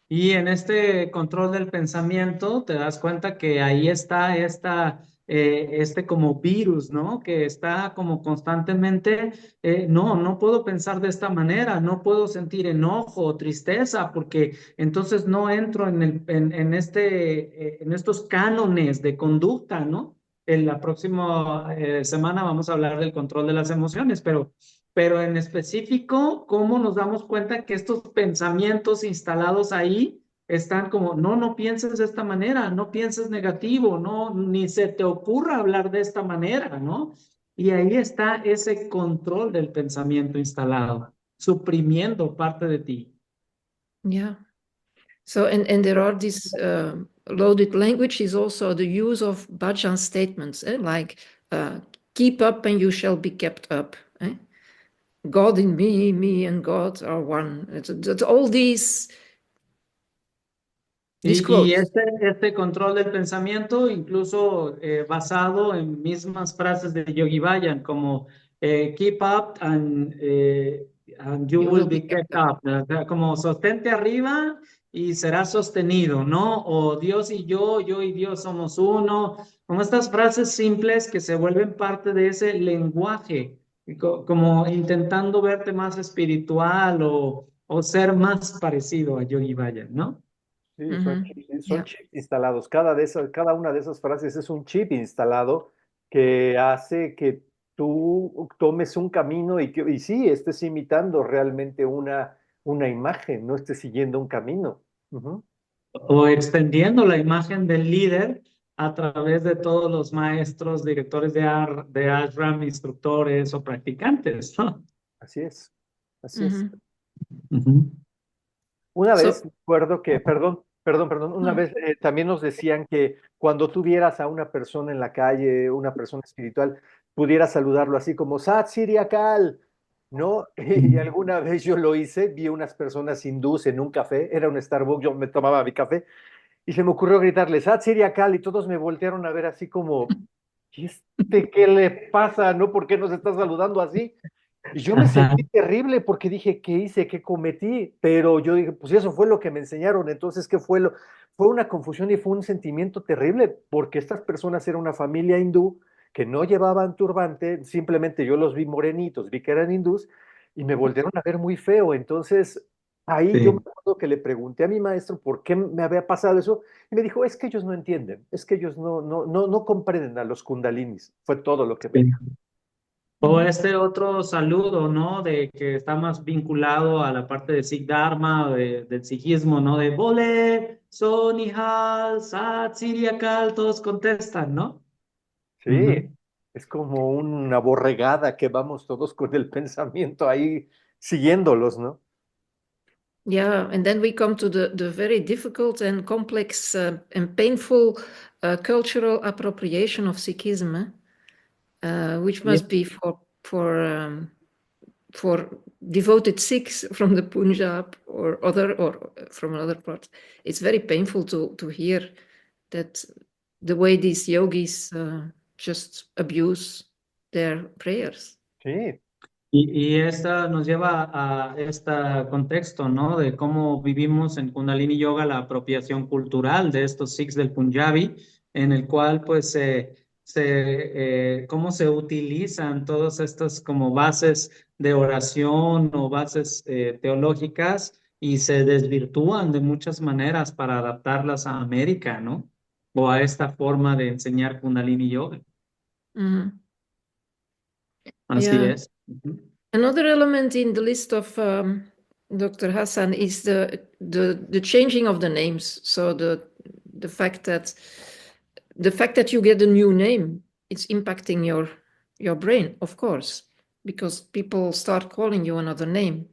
Y en este control del pensamiento te das cuenta que ahí está este como virus, ¿no? Que está como constantemente, no puedo pensar de esta manera, no puedo sentir enojo o tristeza, porque entonces no entro en estos cánones de conducta, ¿no? En la próxima semana vamos a hablar del control de las emociones, pero en específico, ¿cómo nos damos cuenta que estos pensamientos instalados ahí están como, no pienses de esta manera, no pienses negativo, no, ni se te ocurra hablar de esta manera, ¿no? Y ahí está ese control del pensamiento instalado, suprimiendo parte de ti. Yeah. So, and there are these loaded language is also the use of bhajan statements, like keep up and you shall be kept up. God in me and God are one. It's all these Y quotes. este control del pensamiento, incluso basado en mismas frases de Yogi Bayan, como keep up and you You will will be be kept kept up. up. O sea, como sostente arriba y serás sostenido, ¿no? O Dios y yo y Dios somos uno. Como estas frases simples que se vuelven parte de ese lenguaje, como intentando verte más espiritual o ser más parecido a Yogi Bayan, ¿no? Sí, son Yeah. chips instalados. Cada una de esas frases es un chip instalado que hace que tú tomes un camino y sí, estés imitando realmente una imagen, no estés siguiendo un camino. Ujú. O extendiendo la imagen del líder a través de todos los maestros, directores de ashram, instructores o practicantes, ¿no? Así es, así es. Mhm. Ujú. Una So, vez, recuerdo que, perdón, una no. vez también nos decían que cuando tú vieras a una persona en la calle, una persona espiritual, pudieras saludarlo así como Sat Sri Akal, ¿no? Y alguna vez yo lo hice, vi unas personas hindús en un café, era un Starbucks, yo me tomaba mi café, y se me ocurrió gritarles Sat Sri Akal, y todos me voltearon a ver así como, ¿y qué le pasa? ¿No? ¿Por qué nos está saludando así? Y yo me Ajá. sentí terrible porque dije, ¿qué hice? ¿Qué cometí? Pero yo dije, pues eso fue lo que me enseñaron. Entonces, ¿qué fue lo? Fue una confusión y fue un sentimiento terrible porque estas personas eran una familia hindú que no llevaban turbante, simplemente yo los vi morenitos, vi que eran hindús y me volvieron a ver muy feo. Entonces, ahí yo me Sí. acuerdo que le pregunté a mi maestro por qué me había pasado eso y me dijo, es que ellos no entienden, es que ellos no comprenden a los kundalinis. Fue todo lo que me Sí. dijo. O Mhm. este otro saludo, ¿no? De que está más vinculado a la parte de Sikh Dharma, del sikhismo, ¿no? De Bole, Sonihal, Sat Sri Akal, todos contestan, ¿no? Sí, Ujú. es como una borregada que vamos todos con el pensamiento ahí siguiéndolos, ¿no? Yeah, and then we come to the very difficult and complex and painful cultural appropriation of Sikhism, which Y must be for devoted Sikhs from the Punjab or from another part. It's very painful to hear that the way these yogis just abuse their prayers. Sí, y esta nos lleva a este contexto, ¿no? De cómo vivimos en Kundalini Yoga la apropiación cultural de estos Sikhs del Punjabi, en el cual pues cómo se utilizan todas estas como bases de oración o bases teológicas y se desvirtúan de muchas maneras para adaptarlas a América, ¿no? O a esta forma de enseñar Kundalini Yoga. Mhm. Así Yeah. es. Ujú. Another element in the list of Dr. Hassan is the changing of the names. So the fact that you get a new name, it's impacting your brain, of course, because people start calling you another name.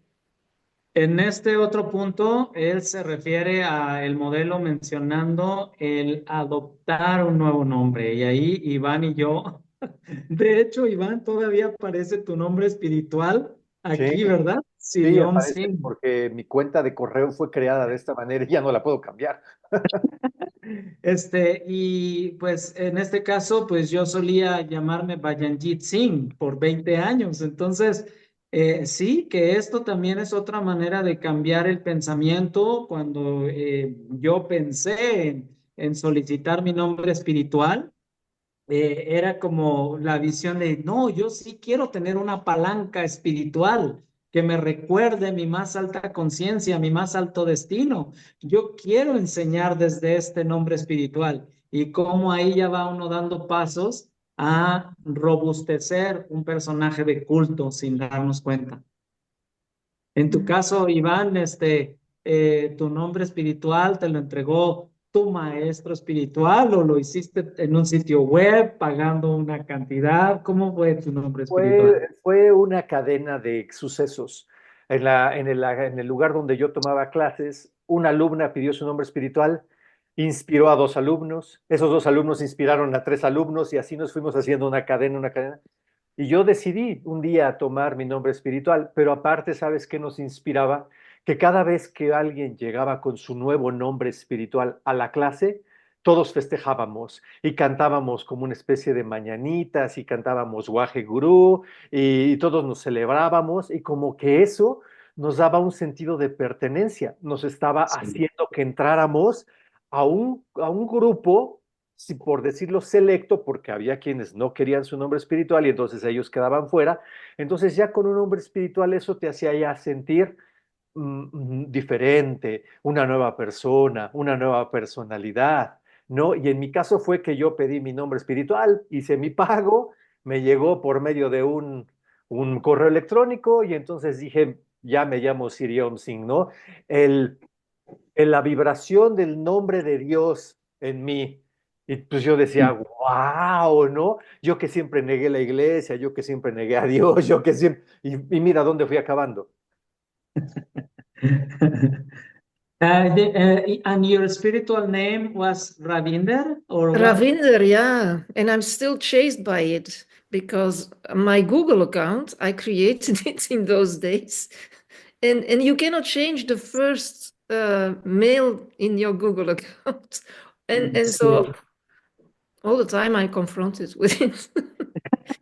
En este otro punto, él se refiere a el modelo mencionando el adoptar un nuevo nombre. Y ahí Iván y yo, de hecho, Iván, todavía aparece tu nombre espiritual sí, aquí, ¿verdad? sí, Sirión aparece Singh. porque mi cuenta de correo fue creada de esta manera y ya no la puedo cambiar. Y pues en este caso, pues yo solía llamarme Bayanjit Singh por 20 años. Entonces, sí, que esto también es otra manera de cambiar el pensamiento. Cuando yo pensé en solicitar mi nombre espiritual, era como la visión de, no, yo sí quiero tener una palanca espiritual que me recuerde mi más alta conciencia, mi más alto destino. Yo quiero enseñar desde este nombre espiritual y cómo ahí ya va uno dando pasos a robustecer un personaje de culto sin darnos cuenta. En tu Mhm. caso, Iván, tu nombre espiritual te lo entregó tu maestro espiritual o lo hiciste en un sitio web pagando una cantidad. ¿Cómo fue tu nombre espiritual? Fue una cadena de sucesos. En el lugar donde yo tomaba clases, una alumna pidió su nombre espiritual, inspiró a dos alumnos, esos dos alumnos inspiraron a tres alumnos y así nos fuimos haciendo una cadena, una cadena. Y yo decidí un día tomar mi nombre espiritual, pero aparte, ¿sabes qué nos inspiraba? Que cada vez que alguien llegaba con su nuevo nombre espiritual a la clase, todos festejábamos y cantábamos como una especie de mañanitas y cantábamos Waje Gurú y todos nos celebrábamos y como que eso nos daba un sentido de pertenencia, nos estaba Sí. haciendo que entráramos a un grupo, si por decirlo selecto, porque había quienes no querían su nombre espiritual y entonces ellos quedaban fuera. Entonces ya con un nombre espiritual eso te hacía ya sentir diferente, una nueva persona, una nueva personalidad, ¿no? Y en mi caso fue que yo pedí mi nombre espiritual, hice mi pago, me llegó por medio de un correo electrónico y entonces dije, ya me llamo Sirion Singh, ¿no? El, la vibración del nombre de Dios en mí. Y pues yo decía, wow, ¿no? Yo que siempre negué la iglesia, yo que siempre negué a Dios, y mira dónde fui acabando. And your spiritual name was Ravinder or what? Ravinder, yeah. And I'm still chased by it because my Google account, I created it in those days. And you cannot change the first mail in your Google account. And so all the time I'm confronted with it.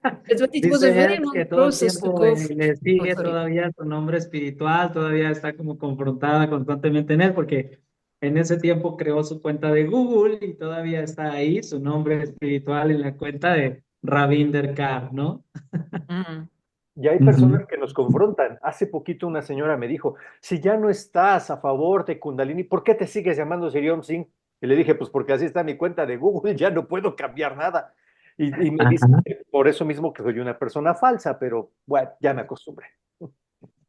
But it was a Dice very él que long todo el process to tiempo go. le Oh, sigue sorry. todavía su nombre espiritual, todavía está como confrontada constantemente en él, porque en ese tiempo creó su cuenta de Google y todavía está ahí su nombre espiritual en la cuenta de Ravinder Kar, ¿no? Mm. Y hay personas que nos confrontan. Hace poquito una señora me dijo, si ya no estás a favor de Kundalini, ¿por qué te sigues llamando Sirion Singh? Y le dije, pues porque así está mi cuenta de Google, ya no puedo cambiar nada. Y me dice, Ajá. por eso mismo que soy una persona falsa, pero bueno, ya me acostumbré.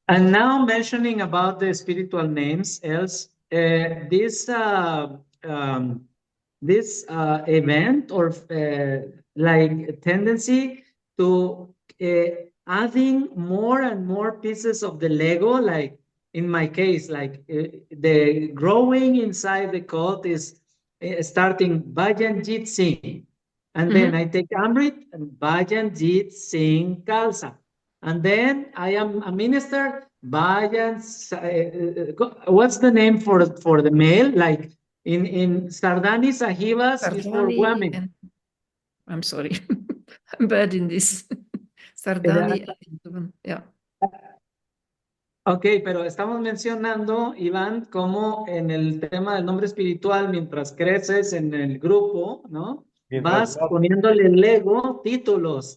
And now mentioning about the spiritual names, else this event or like tendency to adding more and more pieces of the Lego, like in my case, like the growing inside the cult is starting Bhajanjit Singh, and then I take Amrit and Bhajanjit Singh Khalsa. And then I am a minister. What's the name for the male? Like in Sardani Sahibas is for Sardani women. and I'm sorry, I'm bad in this. Sardani, yeah. Ok, pero estamos mencionando, Iván, como en el tema del nombre espiritual, mientras creces en el grupo, ¿no? Mientras Vas más, poniéndole el ego, títulos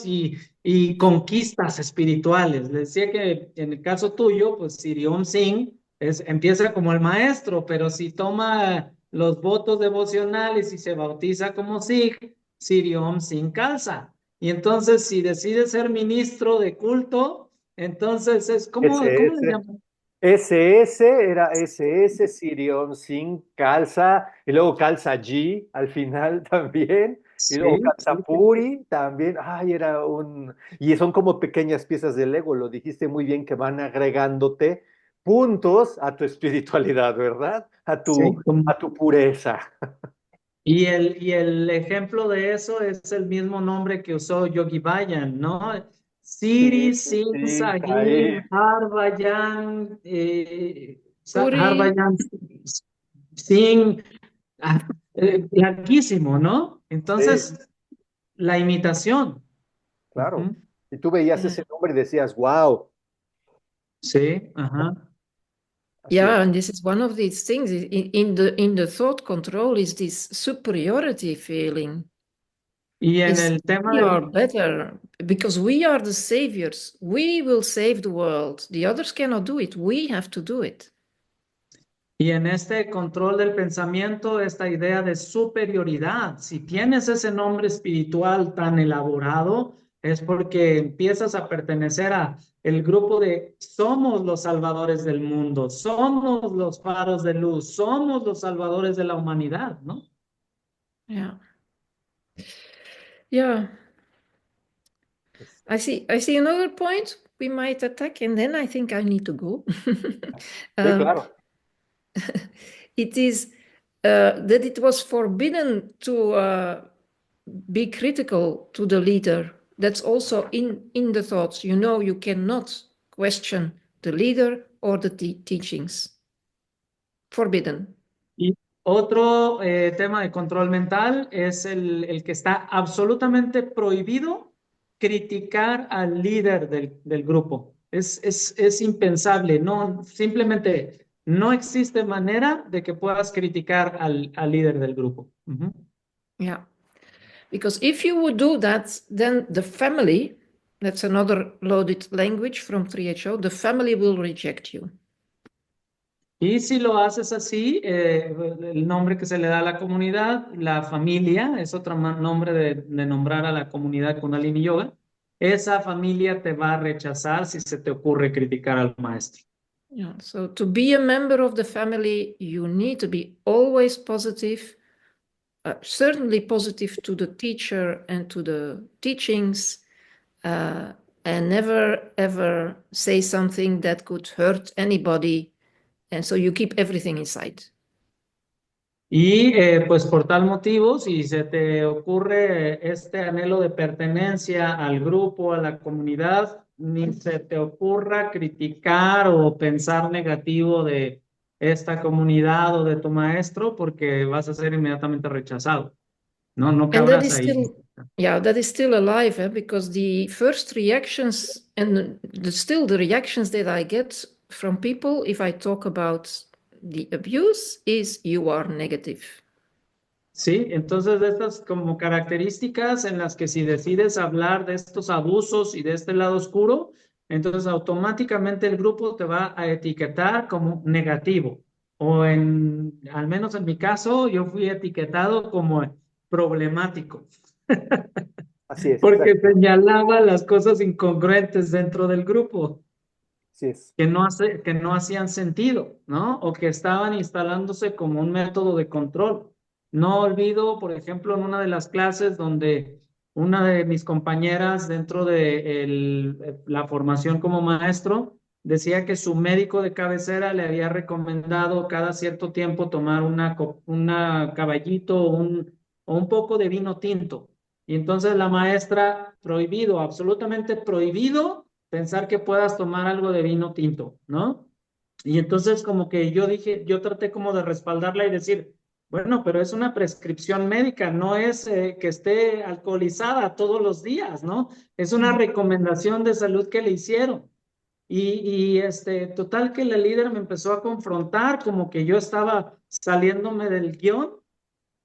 y conquistas espirituales. Les decía que en el caso tuyo, pues Sirion Singh empieza como el maestro, pero si toma los votos devocionales y se bautiza como Sikh, Sirion Singh Khalsa. Y entonces, si decide ser ministro de culto, entonces es, ¿cómo le SS, llaman? SS era SS, Sirion Singh, Calza, y luego Calza G al final también, y luego Sí, Calza sí, sí. Puri también, ay, era un, y son como pequeñas piezas de Lego, lo dijiste muy bien, que van agregándote puntos a tu espiritualidad, ¿verdad? Sí, A tu pureza. y el ejemplo de eso es el mismo nombre que usó Yogi Bayan, ¿no? Sí, Siri Singh sí, Sahib caí. Harbayan, Puri, Harbayan Singh, larguísimo, ¿no? Sí, Entonces, la imitación. claro. Ujú. Y tú veías yeah. ese nombre y decías, wow, Sí, ajá. así es. Yeah, and this is one of these things in the thought control is this superiority feeling. Y en Is el tema we are del, better because we are the saviors. We will save the world. The others cannot do it. We have to do it. Y en este control del pensamiento, esta idea de superioridad, si tienes ese nombre espiritual tan elaborado, es porque empiezas a pertenecer a el grupo de somos los salvadores del mundo, somos los faros de luz, somos los salvadores de la humanidad, ¿no? Yeah. Yeah. I see another point we might attack, and then I think I need to go. Sí, claro. It is that it was forbidden to be critical to the leader. That's also in the thoughts. You know, you cannot question the leader or the teachings. Forbidden. Y otro tema de control mental es el que está absolutamente prohibido criticar al líder del grupo. Es impensable, no, simplemente no existe manera de que puedas criticar al líder del grupo. Ujú. Yeah. Because if you would do that, then the family, that's another loaded language from 3HO, the family will reject you. Y si lo haces así, el nombre que se le da a la comunidad, la familia, es otro nombre de nombrar a la comunidad Kundalini Yoga. Esa familia te va a rechazar si se te ocurre criticar al maestro. Yeah. So to be a member of the family, you need to be always positive, certainly positive to the teacher and to the teachings, and never ever say something that could hurt anybody And so you keep everything inside. Y pues por tal motivo, si se te ocurre este anhelo de pertenencia al grupo, a la comunidad, ni se te ocurra criticar o pensar negativo de esta comunidad o de tu maestro, porque vas a ser inmediatamente rechazado. No, no And that cabras is ahí. still, yeah, that is still alive, because the first reactions and still the reactions that I get from people if I talk about the abuse is you are negative. Sí, entonces de estas como características en las que si decides hablar de estos abusos y de este lado oscuro, entonces automáticamente el grupo te va a etiquetar como negativo. O al menos en mi caso, yo fui etiquetado como problemático, Así es, porque exacto. señalaba las cosas incongruentes dentro del grupo Así es. que no hacían sentido, ¿no? O que estaban instalándose como un método de control. No olvido, por ejemplo, en una de las clases donde una de mis compañeras dentro de la formación como maestro decía que su médico de cabecera le había recomendado cada cierto tiempo tomar una caballito o un poco de vino tinto. Y entonces la maestra, prohibido, absolutamente prohibido pensar que puedas tomar algo de vino tinto, ¿no? Y entonces como que yo dije, yo traté como de respaldarla y decir, bueno, pero es una prescripción médica, no es que esté alcoholizada todos los días, ¿no? Es una recomendación de salud que le hicieron. Total que la líder me empezó a confrontar, como que yo estaba saliéndome del guión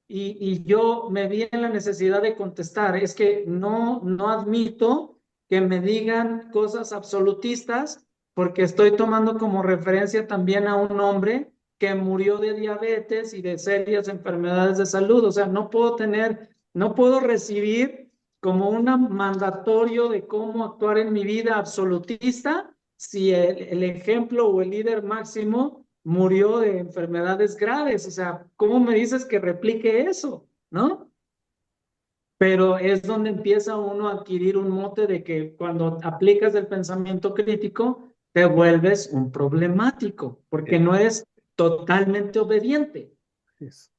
y yo me vi en la necesidad de contestar. Es que no admito que me digan cosas absolutistas porque estoy tomando como referencia también a un hombre que murió de diabetes y de serias enfermedades de salud. O sea, no puedo recibir como un mandatorio de cómo actuar en mi vida absolutista si el ejemplo o el líder máximo murió de enfermedades graves. O sea, ¿cómo me dices que replique eso? ¿No? Pero es donde empieza uno a adquirir un mote de que cuando aplicas el pensamiento crítico, te vuelves un problemático, porque no eres totalmente obediente. Así es.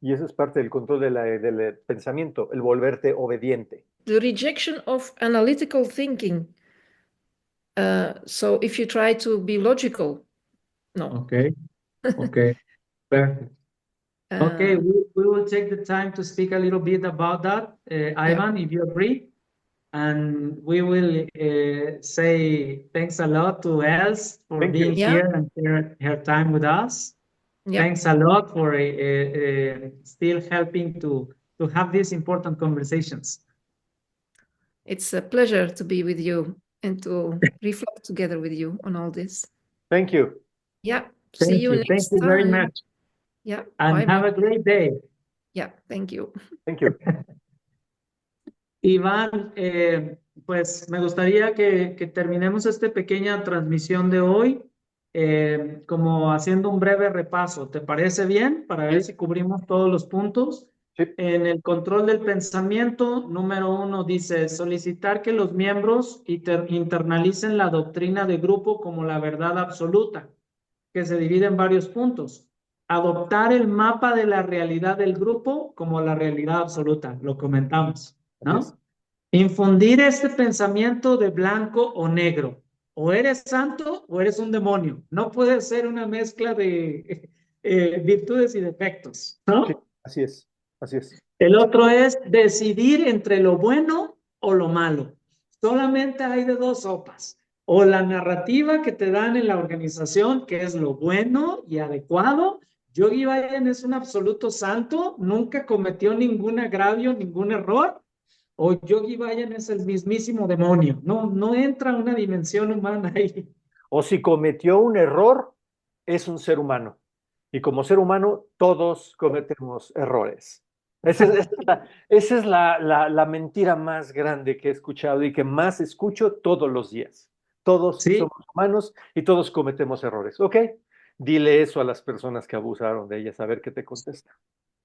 Y eso es parte del control del pensamiento, el volverte obediente. The rejection of analytical thinking. So if you try to be logical, no. Okay, okay, perfect. Okay, we will take the time to speak a little bit about that, Ivan, if you agree. And we will say thanks a lot to Els for Thank being you. here and her time with us. Yeah. Thanks a lot for still helping to have these important conversations. It's a pleasure to be with you and to reflect together with you on all this. Thank you. Yeah. See you next Thank you time. very much. Yeah. And have a great day. Yeah. Thank you. Thank you. Iván, pues me gustaría que terminemos esta pequeña transmisión de hoy como haciendo un breve repaso. ¿Te parece bien? Para ver si cubrimos todos los puntos. Sí. En el control del pensamiento, número 1 dice solicitar que los miembros internalicen la doctrina de grupo como la verdad absoluta, que se divide en varios puntos. Adoptar el mapa de la realidad del grupo como la realidad absoluta, lo comentamos, ¿no? Infundir este pensamiento de blanco o negro. O eres santo o eres un demonio. No puede ser una mezcla de virtudes y defectos, ¿no? Sí, así es, así es. El otro es decidir entre lo bueno o lo malo. Solamente hay de dos sopas. O la narrativa que te dan en la organización, que es lo bueno y adecuado. Yogi Bayan es un absoluto santo, nunca cometió ningún agravio, ningún error. O Yogi Bayan es el mismísimo demonio. No entra una dimensión humana ahí. O si cometió un error, es un ser humano. Y como ser humano, todos cometemos errores. Esa es la mentira más grande que he escuchado y que más escucho todos los días. Todos Sí, somos humanos y todos cometemos errores. ¿Ok? Dile eso a las personas que abusaron de ellas, a ver qué te contesta.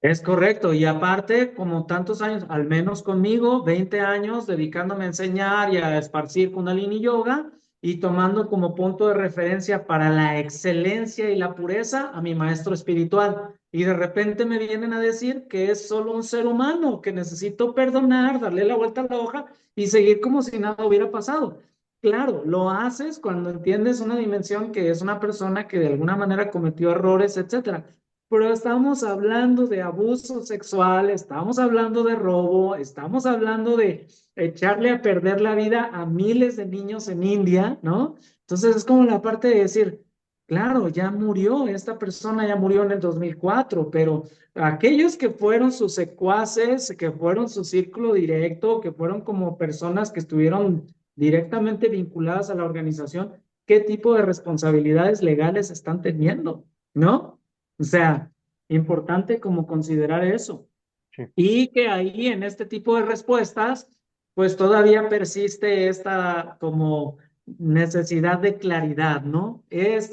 es correcto. Y aparte, como tantos años, al menos conmigo, 20 años dedicándome a enseñar y a esparcir Kundalini Yoga, y tomando como punto de referencia para la excelencia y la pureza a mi maestro espiritual. Y de repente me vienen a decir que es solo un ser humano, que necesito perdonar, darle la vuelta a la hoja y seguir como si nada hubiera pasado. Claro, lo haces cuando entiendes una dimensión que es una persona que de alguna manera cometió errores, etcétera. Pero estamos hablando de abuso sexual, estamos hablando de robo, estamos hablando de echarle a perder la vida a miles de niños en India, ¿no? Entonces es como la parte de decir, claro, ya murió, esta persona ya murió en el 2004, pero aquellos que fueron sus secuaces, que fueron su círculo directo, que fueron como personas que estuvieron directamente vinculadas a la organización, ¿qué tipo de responsabilidades legales están teniendo? ¿No? O sea, importante como considerar eso. Sí. Y que ahí en este tipo de respuestas, pues todavía persiste esta como necesidad de claridad, ¿no? Es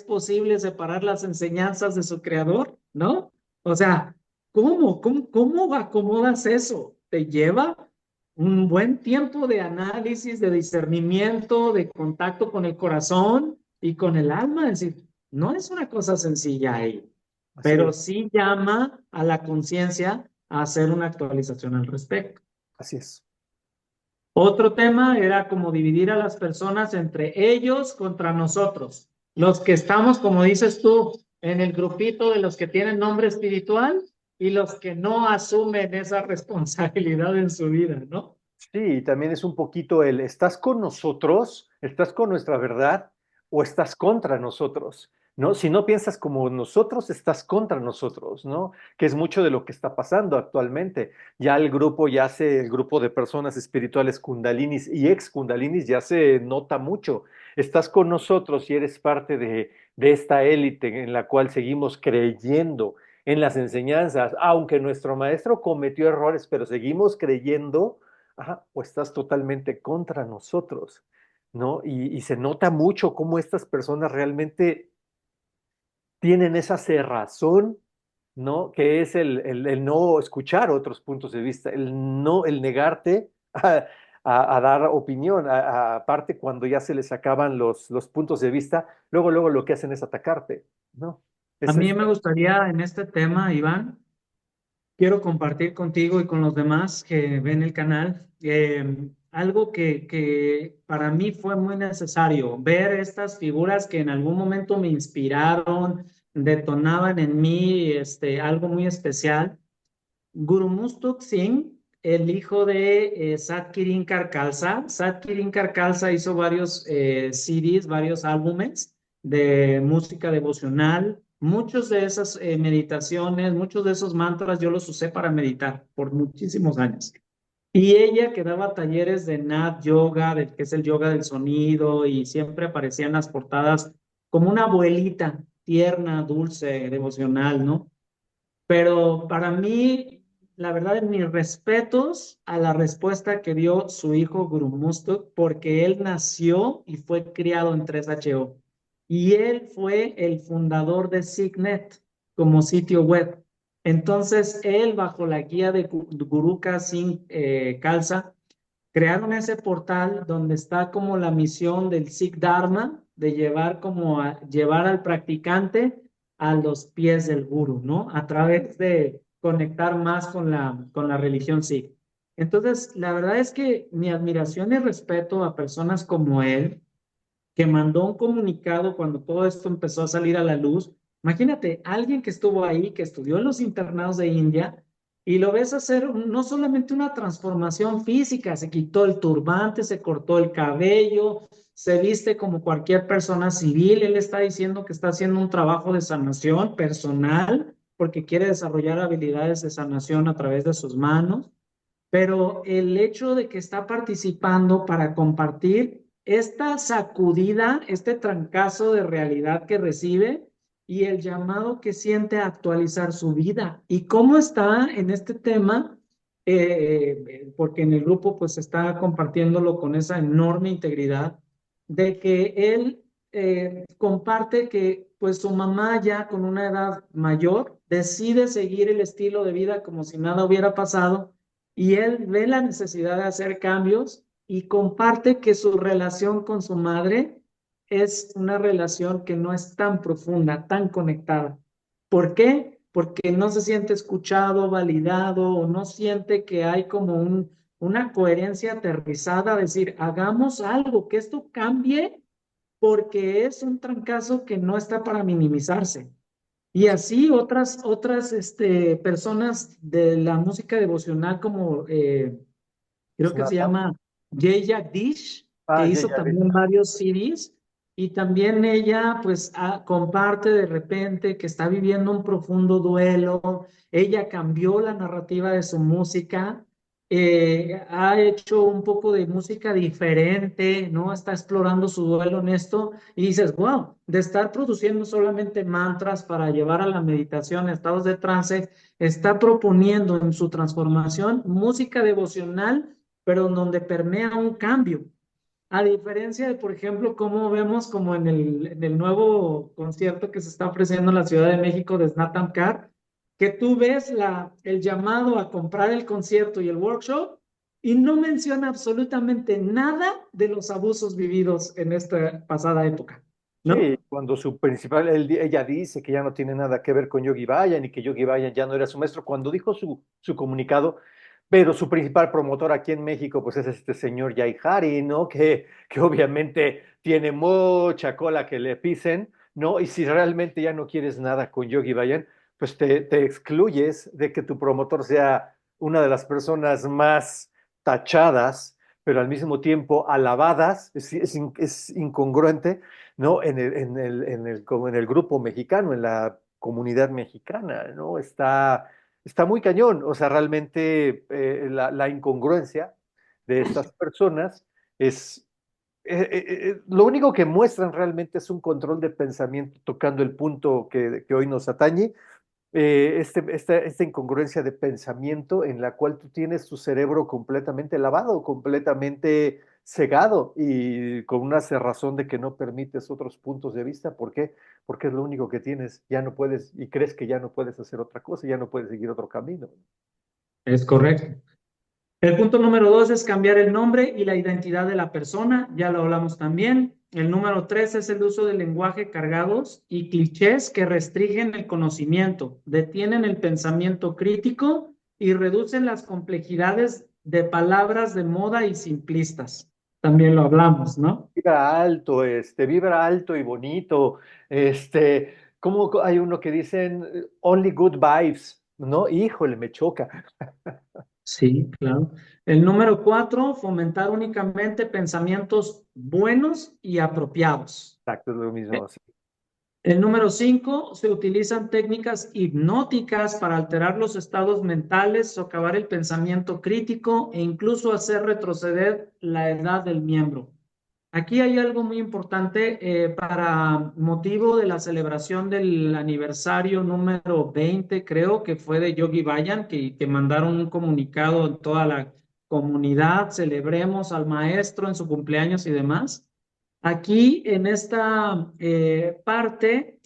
posible separar las enseñanzas de su creador, ¿no? O sea, ¿cómo acomodas eso? Te lleva un buen tiempo de análisis, de discernimiento, de contacto con el corazón y con el alma. Es decir, no es una cosa sencilla ahí, Así pero es, sí llama a la conciencia a hacer una actualización al respecto. así es. Otro tema era como dividir a las personas entre ellos contra nosotros. Los que estamos, como dices tú, en el grupito de los que tienen nombre espiritual y los que no asumen esa responsabilidad en su vida, ¿no? Sí, también es un poquito el, ¿estás con nosotros? ¿Estás con nuestra verdad? ¿O estás contra nosotros? ¿No? Si no piensas como nosotros, estás contra nosotros, ¿no? Que es mucho de lo que está pasando actualmente. Ya el grupo, el grupo de personas espirituales kundalinis y ex kundalinis ya se nota mucho. Estás con nosotros y eres parte de esta élite en la cual seguimos creyendo en las enseñanzas, aunque nuestro maestro cometió errores, pero seguimos creyendo. Ajá, o estás totalmente contra nosotros, ¿no? Y se nota mucho cómo estas personas realmente tienen esa cerrazón, ¿no? Que es el no escuchar otros puntos de vista, el negarte a dar opinión, aparte cuando ya se les acaban los puntos de vista, luego lo que hacen es atacarte, ¿no? A Ese mí es, me gustaría en este tema, Iván, quiero compartir contigo y con los demás que ven el canal algo que para mí fue muy necesario, ver estas figuras que en algún momento me inspiraron, detonaban en mí algo muy especial. Gurumustuk Singh, el hijo de Sat Kirinkar Khalsa. Sat Kirinkar Khalsa hizo varios CDs, varios álbumes de música devocional. Muchos de esas meditaciones, muchos de esos mantras yo los usé para meditar por muchísimos años. Y ella que daba talleres de Nat Yoga, que es el yoga del sonido, y siempre aparecía en las portadas como una abuelita tierna, dulce, devocional, ¿no? Pero para mí, la verdad, mis respetos a la respuesta que dio su hijo Gurumustuk, porque él nació y fue criado en 3HO. Y él fue el fundador de Signet como sitio web. Entonces, él, bajo la guía de Guruka Singh Khalsa, crearon ese portal donde está como la misión del Sikh Dharma, de llevar al practicante a los pies del gurú, ¿no? A través de conectar más con la religión Sikh. Entonces, la verdad es que mi admiración y respeto a personas como él, que mandó un comunicado cuando todo esto empezó a salir a la luz. Imagínate, alguien que estuvo ahí, que estudió en los internados de India, y lo ves hacer no solamente una transformación física, se quitó el turbante, se cortó el cabello, se viste como cualquier persona civil. Él está diciendo que está haciendo un trabajo de sanación personal porque quiere desarrollar habilidades de sanación a través de sus manos, pero el hecho de que está participando para compartir esta sacudida, este trancazo de realidad que recibe y el llamado que siente a actualizar su vida. ¿Y cómo está en este tema? Porque en el grupo pues está compartiéndolo con esa enorme integridad de que él comparte que pues su mamá ya con una edad mayor decide seguir el estilo de vida como si nada hubiera pasado y él ve la necesidad de hacer cambios y comparte que su relación con su madre es una relación que no es tan profunda, tan conectada. ¿Por qué? Porque no se siente escuchado, validado, o no siente que hay como una coherencia aterrizada, decir, hagamos algo, que esto cambie, porque es un trancazo que no está para minimizarse. Y así otras personas de la música devocional como creo que se Snapchat. llama Jay Jagdish, que Ah, ya, hizo ya vi. también varios CDs, y también ella pues comparte de repente que está viviendo un profundo duelo. Ella cambió la narrativa de su música, ha hecho un poco de música diferente, ¿no? Está explorando su duelo en esto y dices, wow, de estar produciendo solamente mantras para llevar a la meditación, estados de trance, está proponiendo en su transformación música devocional pero en donde permea un cambio. A diferencia de, por ejemplo, cómo vemos como en el nuevo concierto que se está ofreciendo en la Ciudad de México de Snapchat Car, que tú ves el llamado a comprar el concierto y el workshop y no menciona absolutamente nada de los abusos vividos en esta pasada época, Sí, ¿no? cuando su principal, ella dice que ya no tiene nada que ver con Yogi Bayan y que Yogi Bayan ya no era su maestro, cuando dijo su comunicado, pero su principal promotor aquí en México, pues es este señor Jai Hari, ¿no? Que obviamente tiene mucha cola que le pisen, ¿no? Y si realmente ya no quieres nada con Yogi Bayan, pues te excluyes de que tu promotor sea una de las personas más tachadas, pero al mismo tiempo alabadas, es incongruente, ¿no? Como en el grupo mexicano, en la comunidad mexicana, ¿no? Está muy cañón, o sea, realmente la incongruencia de estas personas es, lo único que muestran realmente es un control de pensamiento tocando el punto que hoy nos atañe, esta incongruencia de pensamiento en la cual tú tienes tu cerebro completamente lavado, completamente cegado y con una cerrazón de que no permites otros puntos de vista. ¿Por qué? Porque es lo único que tienes. Ya no puedes y crees que ya no puedes hacer otra cosa, ya no puedes seguir otro camino. Es correcto. El punto número 2 es cambiar el nombre y la identidad de la persona, ya lo hablamos también. El número 3 es el uso del lenguaje cargados y clichés que restringen el conocimiento, detienen el pensamiento crítico y reducen las complejidades de palabras de moda y simplistas. También lo hablamos, ¿no? Vibra alto y bonito, como hay uno que dicen only good vibes, ¿no? Híjole, me choca. Sí, claro. El número 4, fomentar únicamente pensamientos buenos y apropiados. Exacto, es lo mismo. Sí. El número 5, se utilizan técnicas hipnóticas para alterar los estados mentales, socavar el pensamiento crítico e incluso hacer retroceder la edad del miembro. Aquí hay algo muy importante para motivo de la celebración del aniversario número 20, creo que fue de Yogi Bayan, que mandaron un comunicado en toda la comunidad, celebremos al maestro en su cumpleaños y demás. Aquí en esta parte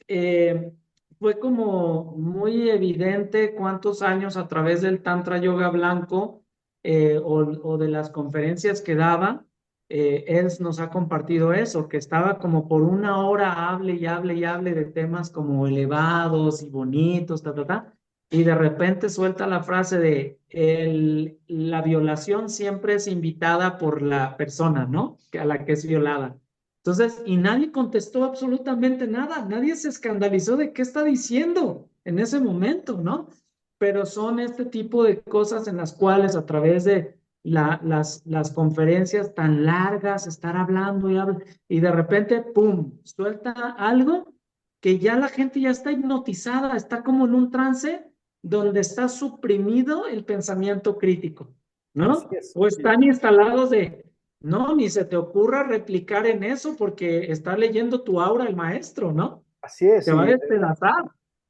fue como muy evidente cuántos años a través del Tantra Yoga Blanco o de las conferencias que daba, él nos ha compartido eso, que estaba como por una hora hable y hable y hable de temas como elevados y bonitos, y de repente suelta la frase de la violación siempre es invitada por la persona, ¿no? A la que es violada. Entonces, y nadie contestó absolutamente nada, nadie se escandalizó de qué está diciendo en ese momento, ¿no? Pero son este tipo de cosas en las cuales a través de las conferencias tan largas, estar hablando y de repente, ¡pum!, suelta algo que ya la gente ya está hipnotizada, está como en un trance donde está suprimido el pensamiento crítico, Así ¿no? es. O Sí. están instalados de no, ni se te ocurra replicar en eso porque está leyendo tu aura el maestro, ¿no? Así es, Te va a despedazar.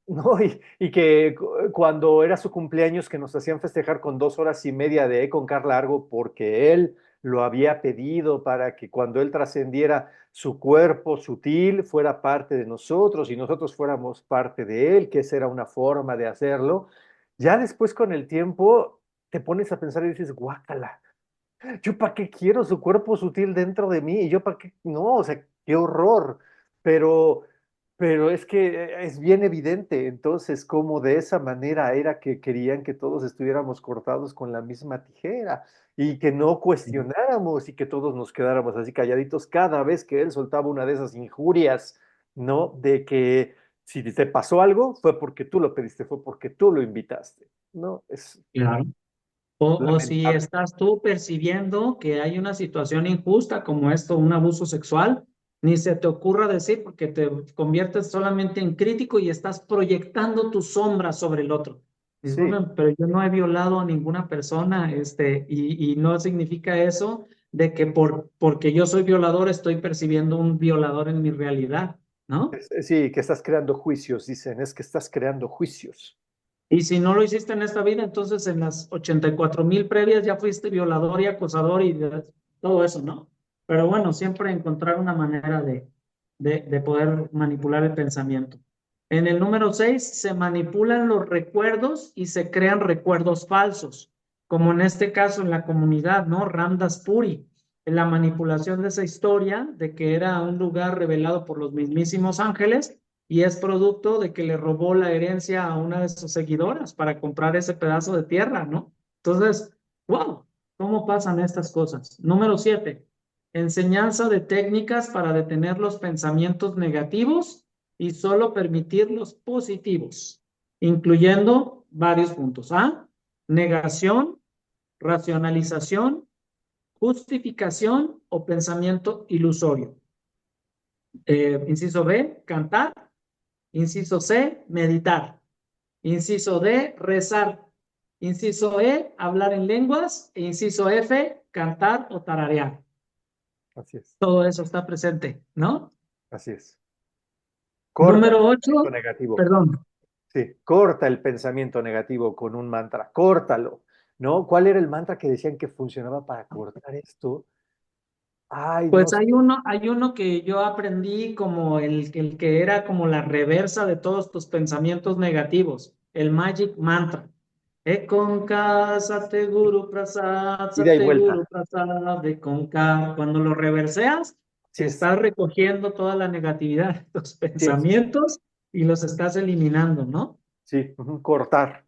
no, y que cuando era su cumpleaños que nos hacían festejar con 2 horas y media de con Carla Largo porque él lo había pedido para que cuando él trascendiera su cuerpo sutil fuera parte de nosotros y nosotros fuéramos parte de él, que esa era una forma de hacerlo. Ya después con el tiempo te pones a pensar y dices, guácala, ¿Yo para qué quiero su cuerpo sutil dentro de mí? ¿Y yo para qué? No, o sea, qué horror. Pero, pero es que es bien evidente, entonces, como de esa manera era que querían que todos estuviéramos cortados con la misma tijera y que no cuestionáramos y que todos nos quedáramos así calladitos cada vez que él soltaba una de esas injurias, ¿no? De que si te pasó algo fue porque tú lo pediste, fue porque tú lo invitaste, ¿no? Es Claro. O si lamentable. estás tú percibiendo que hay una situación injusta como esto, un abuso sexual, ni se te ocurra decir porque te conviertes solamente en crítico y estás proyectando tu sombra sobre el otro. Sí. Disculpen, pero yo no he violado a ninguna persona, y no significa eso de que porque yo soy violador estoy percibiendo un violador en mi realidad, ¿no? Sí, que estás creando juicios, dicen, es que estás creando juicios. Y si no lo hiciste en esta vida, entonces en las 84,000 previas ya fuiste violador y acosador y todo eso, ¿no? Pero bueno, siempre encontrar una manera de poder manipular el pensamiento. En el número 6 se manipulan los recuerdos y se crean recuerdos falsos, como en este caso en la comunidad, ¿no? Ramdas Puri, en la manipulación de esa historia de que era un lugar revelado por los mismísimos ángeles y es producto de que le robó la herencia a una de sus seguidoras para comprar ese pedazo de tierra, ¿no? Entonces, wow, ¿cómo pasan estas cosas? Número 7, enseñanza de técnicas para detener los pensamientos negativos y solo permitir los positivos, incluyendo varios puntos. A, negación, racionalización, justificación o pensamiento ilusorio. Inciso B, cantar. Inciso C, meditar. Inciso D, rezar. Inciso E, hablar en lenguas. E inciso F, cantar o tararear. Así es, Todo eso está presente, ¿no? así es. Corta el Número 8, pensamiento negativo. perdón. Sí, corta el pensamiento negativo con un mantra, córtalo, ¿no? ¿Cuál era el mantra que decían que funcionaba para cortar esto? Ay, no Pues sé. hay uno que yo aprendí como el que era como la reversa de todos tus pensamientos negativos, el Magic Mantra. Ekonka Sateguru Prasad, Ida y Sateguru vuelta. Prasad, Ekonka. Cuando lo reverseas, Así es, estás recogiendo toda la negatividad de tus sí es, pensamientos y los estás eliminando, ¿no? sí, cortar.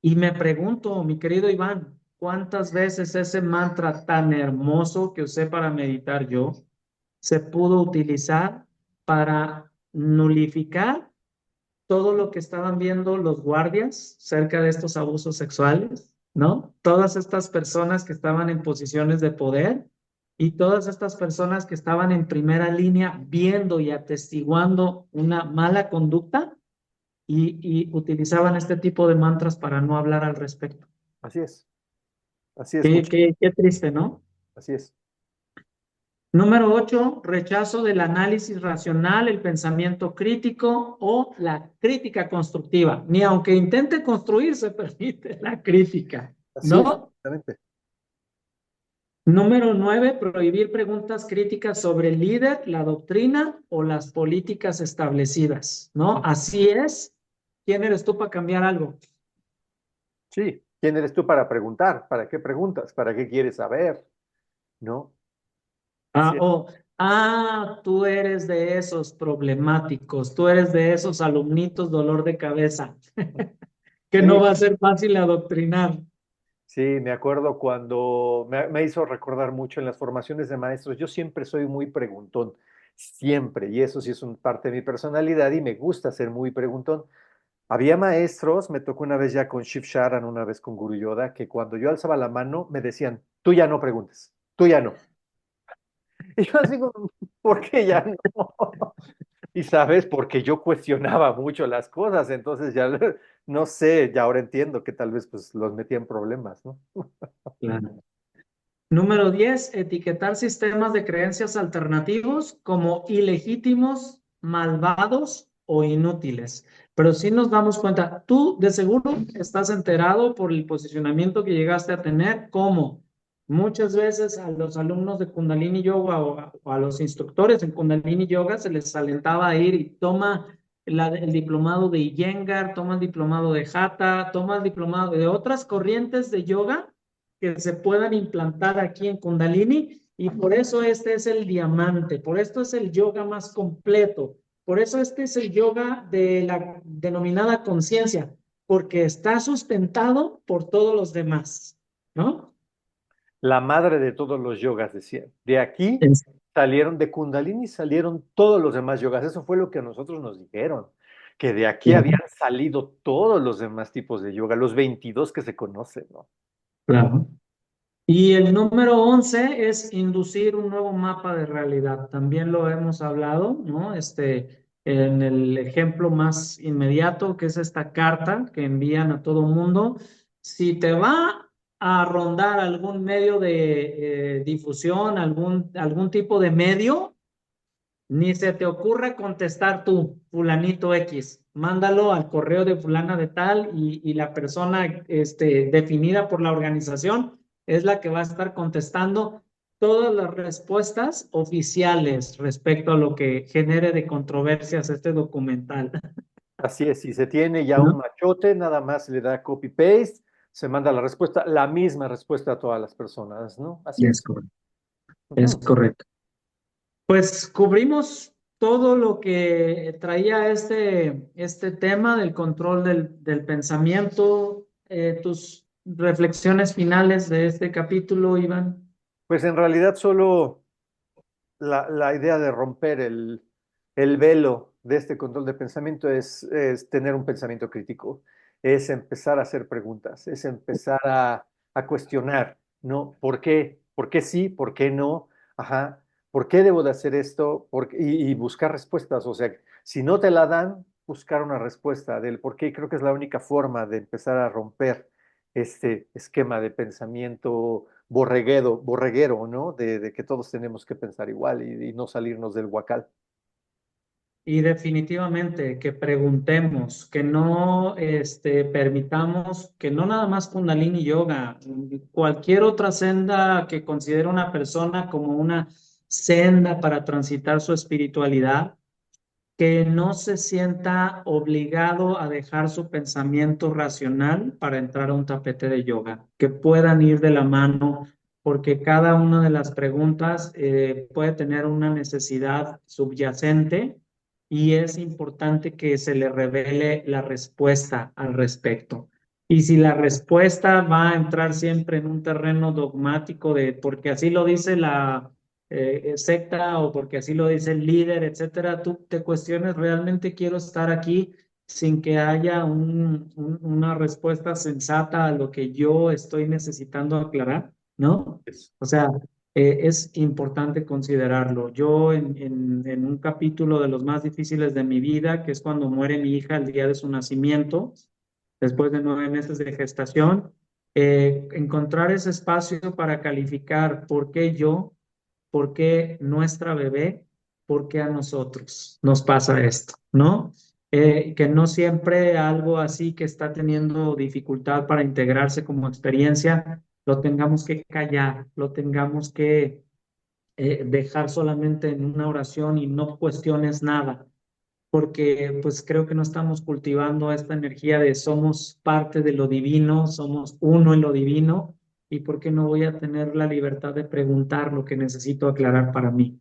Y me pregunto, mi querido Iván, ¿cuántas veces ese mantra tan hermoso que usé para meditar yo se pudo utilizar para nulificar todo lo que estaban viendo los guardias cerca de estos abusos sexuales, ¿no? Todas estas personas que estaban en posiciones de poder y todas estas personas que estaban en primera línea viendo y atestiguando una mala conducta y utilizaban este tipo de mantras para no hablar al respecto. Así es, Qué, mucho, qué, qué triste, ¿no? así es. Número 8, rechazo del análisis racional, el pensamiento crítico o la crítica constructiva. Ni aunque intente construir, se permite la crítica, Así es, ¿no? exactamente. Número 9, prohibir preguntas críticas sobre el líder, la doctrina o las políticas establecidas, ¿no? Así es. ¿Quién eres tú para cambiar algo? Sí, ¿quién eres tú para preguntar? ¿Para qué preguntas? ¿Para qué quieres saber? ¿No? Así es. Tú eres de esos problemáticos, tú eres de esos alumnitos dolor de cabeza, que no Sí, va a ser fácil adoctrinar. sí, me acuerdo cuando me hizo recordar mucho en las formaciones de maestros. Yo siempre soy muy preguntón, siempre, y eso sí es un parte de mi personalidad y me gusta ser muy preguntón. Había maestros, me tocó una vez ya con Shiv Sharan, una vez con Guru Yoda, que cuando yo alzaba la mano me decían, tú ya no preguntes, tú ya no. Y yo así como, ¿por qué ya no? Y sabes, porque yo cuestionaba mucho las cosas, entonces ya no sé, ya ahora entiendo que tal vez pues los metía en problemas, ¿no? Claro. Número 10, etiquetar sistemas de creencias alternativos como ilegítimos, malvados o inútiles. Pero si nos damos cuenta, tú de seguro estás enterado por el posicionamiento que llegaste a tener, como muchas veces a los alumnos de Kundalini Yoga o a los instructores en Kundalini Yoga se les alentaba a ir y toma el diplomado de Iyengar, toma el diplomado de Hatha, toma el diplomado de otras corrientes de yoga que se puedan implantar aquí en Kundalini, y por eso este es el diamante, por esto es el yoga más completo, por eso este es el yoga de la denominada conciencia, porque está sustentado por todos los demás, ¿no? La madre de todos los yogas, decía. De aquí Es- salieron, de Kundalini salieron todos los demás yogas. Eso fue lo que a nosotros nos dijeron, que de aquí Claro, habían salido todos los demás tipos de yoga, los 22 que se conocen, ¿no? claro. Y el número 11 es inducir un nuevo mapa de realidad. También lo hemos hablado, ¿no? En el ejemplo más inmediato, que es esta carta que envían a todo mundo. Si te va a rondar algún medio de difusión, algún tipo de medio, ni se te ocurra contestar tú, fulanito X. Mándalo al correo de fulana de tal, y la persona definida por la organización es la que va a estar contestando todas las respuestas oficiales respecto a lo que genere de controversias este documental. Así es, si se tiene ya un ¿No? machote, nada más le da copy-paste, se manda la respuesta, la misma respuesta a todas las personas, ¿no? Así Es es. correcto. Es Ujú. correcto. Pues cubrimos todo lo que traía este tema del control del pensamiento. Tus reflexiones finales de este capítulo, Iván. Pues en realidad solo la idea de romper el velo de este control de pensamiento es tener un pensamiento crítico, es empezar a hacer preguntas, es empezar a cuestionar, ¿no? ¿Por qué? ¿Por qué sí? ¿Por qué no? Ajá. ¿Por qué debo de hacer esto? Y buscar respuestas. O sea, si no te la dan, buscar una respuesta del por qué. Y creo que es la única forma de empezar a romper este esquema de pensamiento borreguero, ¿no? De que todos tenemos que pensar igual y no salirnos del huacal. Y definitivamente que preguntemos, que no permitamos que no nada más Kundalini Yoga, cualquier otra senda que considere una persona como una senda para transitar su espiritualidad, que no se sienta obligado a dejar su pensamiento racional para entrar a un tapete de yoga, que puedan ir de la mano, porque cada una de las preguntas puede tener una necesidad subyacente, y es importante que se le revele la respuesta al respecto. Y si la respuesta va a entrar siempre en un terreno dogmático de porque así lo dice la secta, o porque así lo dice el líder, etcétera, tú te cuestiones, ¿realmente quiero estar aquí sin que haya una respuesta sensata a lo que yo estoy necesitando aclarar? ¿No? Es- O sea, es importante considerarlo. Yo en un capítulo de los más difíciles de mi vida, que es cuando muere mi hija el día de su nacimiento, después de 9 meses de gestación, encontrar ese espacio para calificar por qué yo, por qué nuestra bebé, por qué a nosotros nos pasa esto, ¿no? Que no siempre algo así que está teniendo dificultad para integrarse como experiencia, lo tengamos que callar, lo tengamos que dejar solamente en una oración y no cuestiones nada, porque pues creo que no estamos cultivando esta energía de somos parte de lo divino, somos uno en lo divino, y por qué no voy a tener la libertad de preguntar lo que necesito aclarar para mí.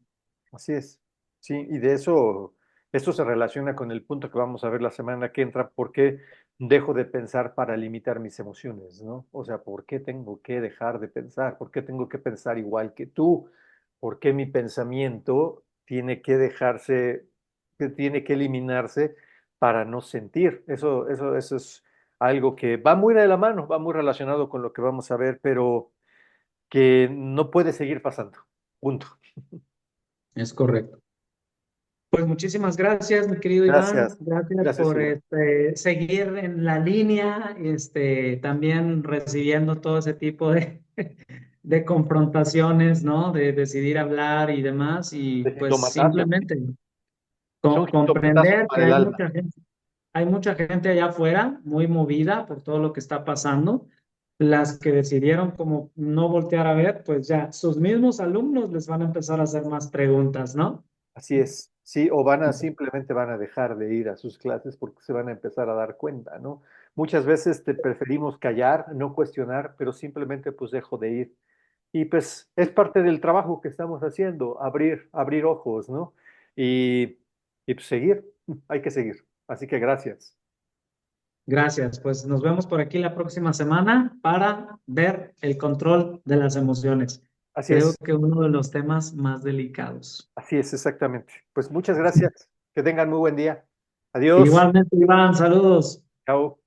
Así es. Sí, y de eso, esto se relaciona con el punto que vamos a ver la semana que entra, ¿por qué dejo de pensar para limitar mis emociones, ¿no? O sea, ¿por qué tengo que dejar de pensar? ¿Por qué tengo que pensar igual que tú? ¿Por qué mi pensamiento tiene que dejarse, que tiene que eliminarse para no sentir? Eso es algo que va muy de la mano, va muy relacionado con lo que vamos a ver, pero que no puede seguir pasando. Punto. Es correcto. Pues muchísimas gracias, mi querido Iván. Gracias. Gracias Gracias, por Iván. seguir en la línea, también recibiendo todo ese tipo de confrontaciones, ¿no? De decidir hablar y demás, y De pues jitomatazos. simplemente Son jitomatazos comprender que para el alma. hay mucha gente allá afuera muy movida por todo lo que está pasando. Las que decidieron como no voltear a ver, pues ya sus mismos alumnos les van a empezar a hacer más preguntas, ¿no? Así es. Sí, o simplemente van a dejar de ir a sus clases porque se van a empezar a dar cuenta, ¿no? Muchas veces te preferimos callar, no cuestionar, pero simplemente pues dejo de ir. Y pues es parte del trabajo que estamos haciendo, abrir ojos, ¿no? Y, y pues seguir, hay que seguir. Así que gracias. Gracias, pues nos vemos por aquí la próxima semana para ver el control de las emociones. Creo que uno de los temas más delicados. Así es, exactamente. Pues muchas gracias. Que tengan muy buen día. Adiós. Igualmente, Iván, saludos. Chao.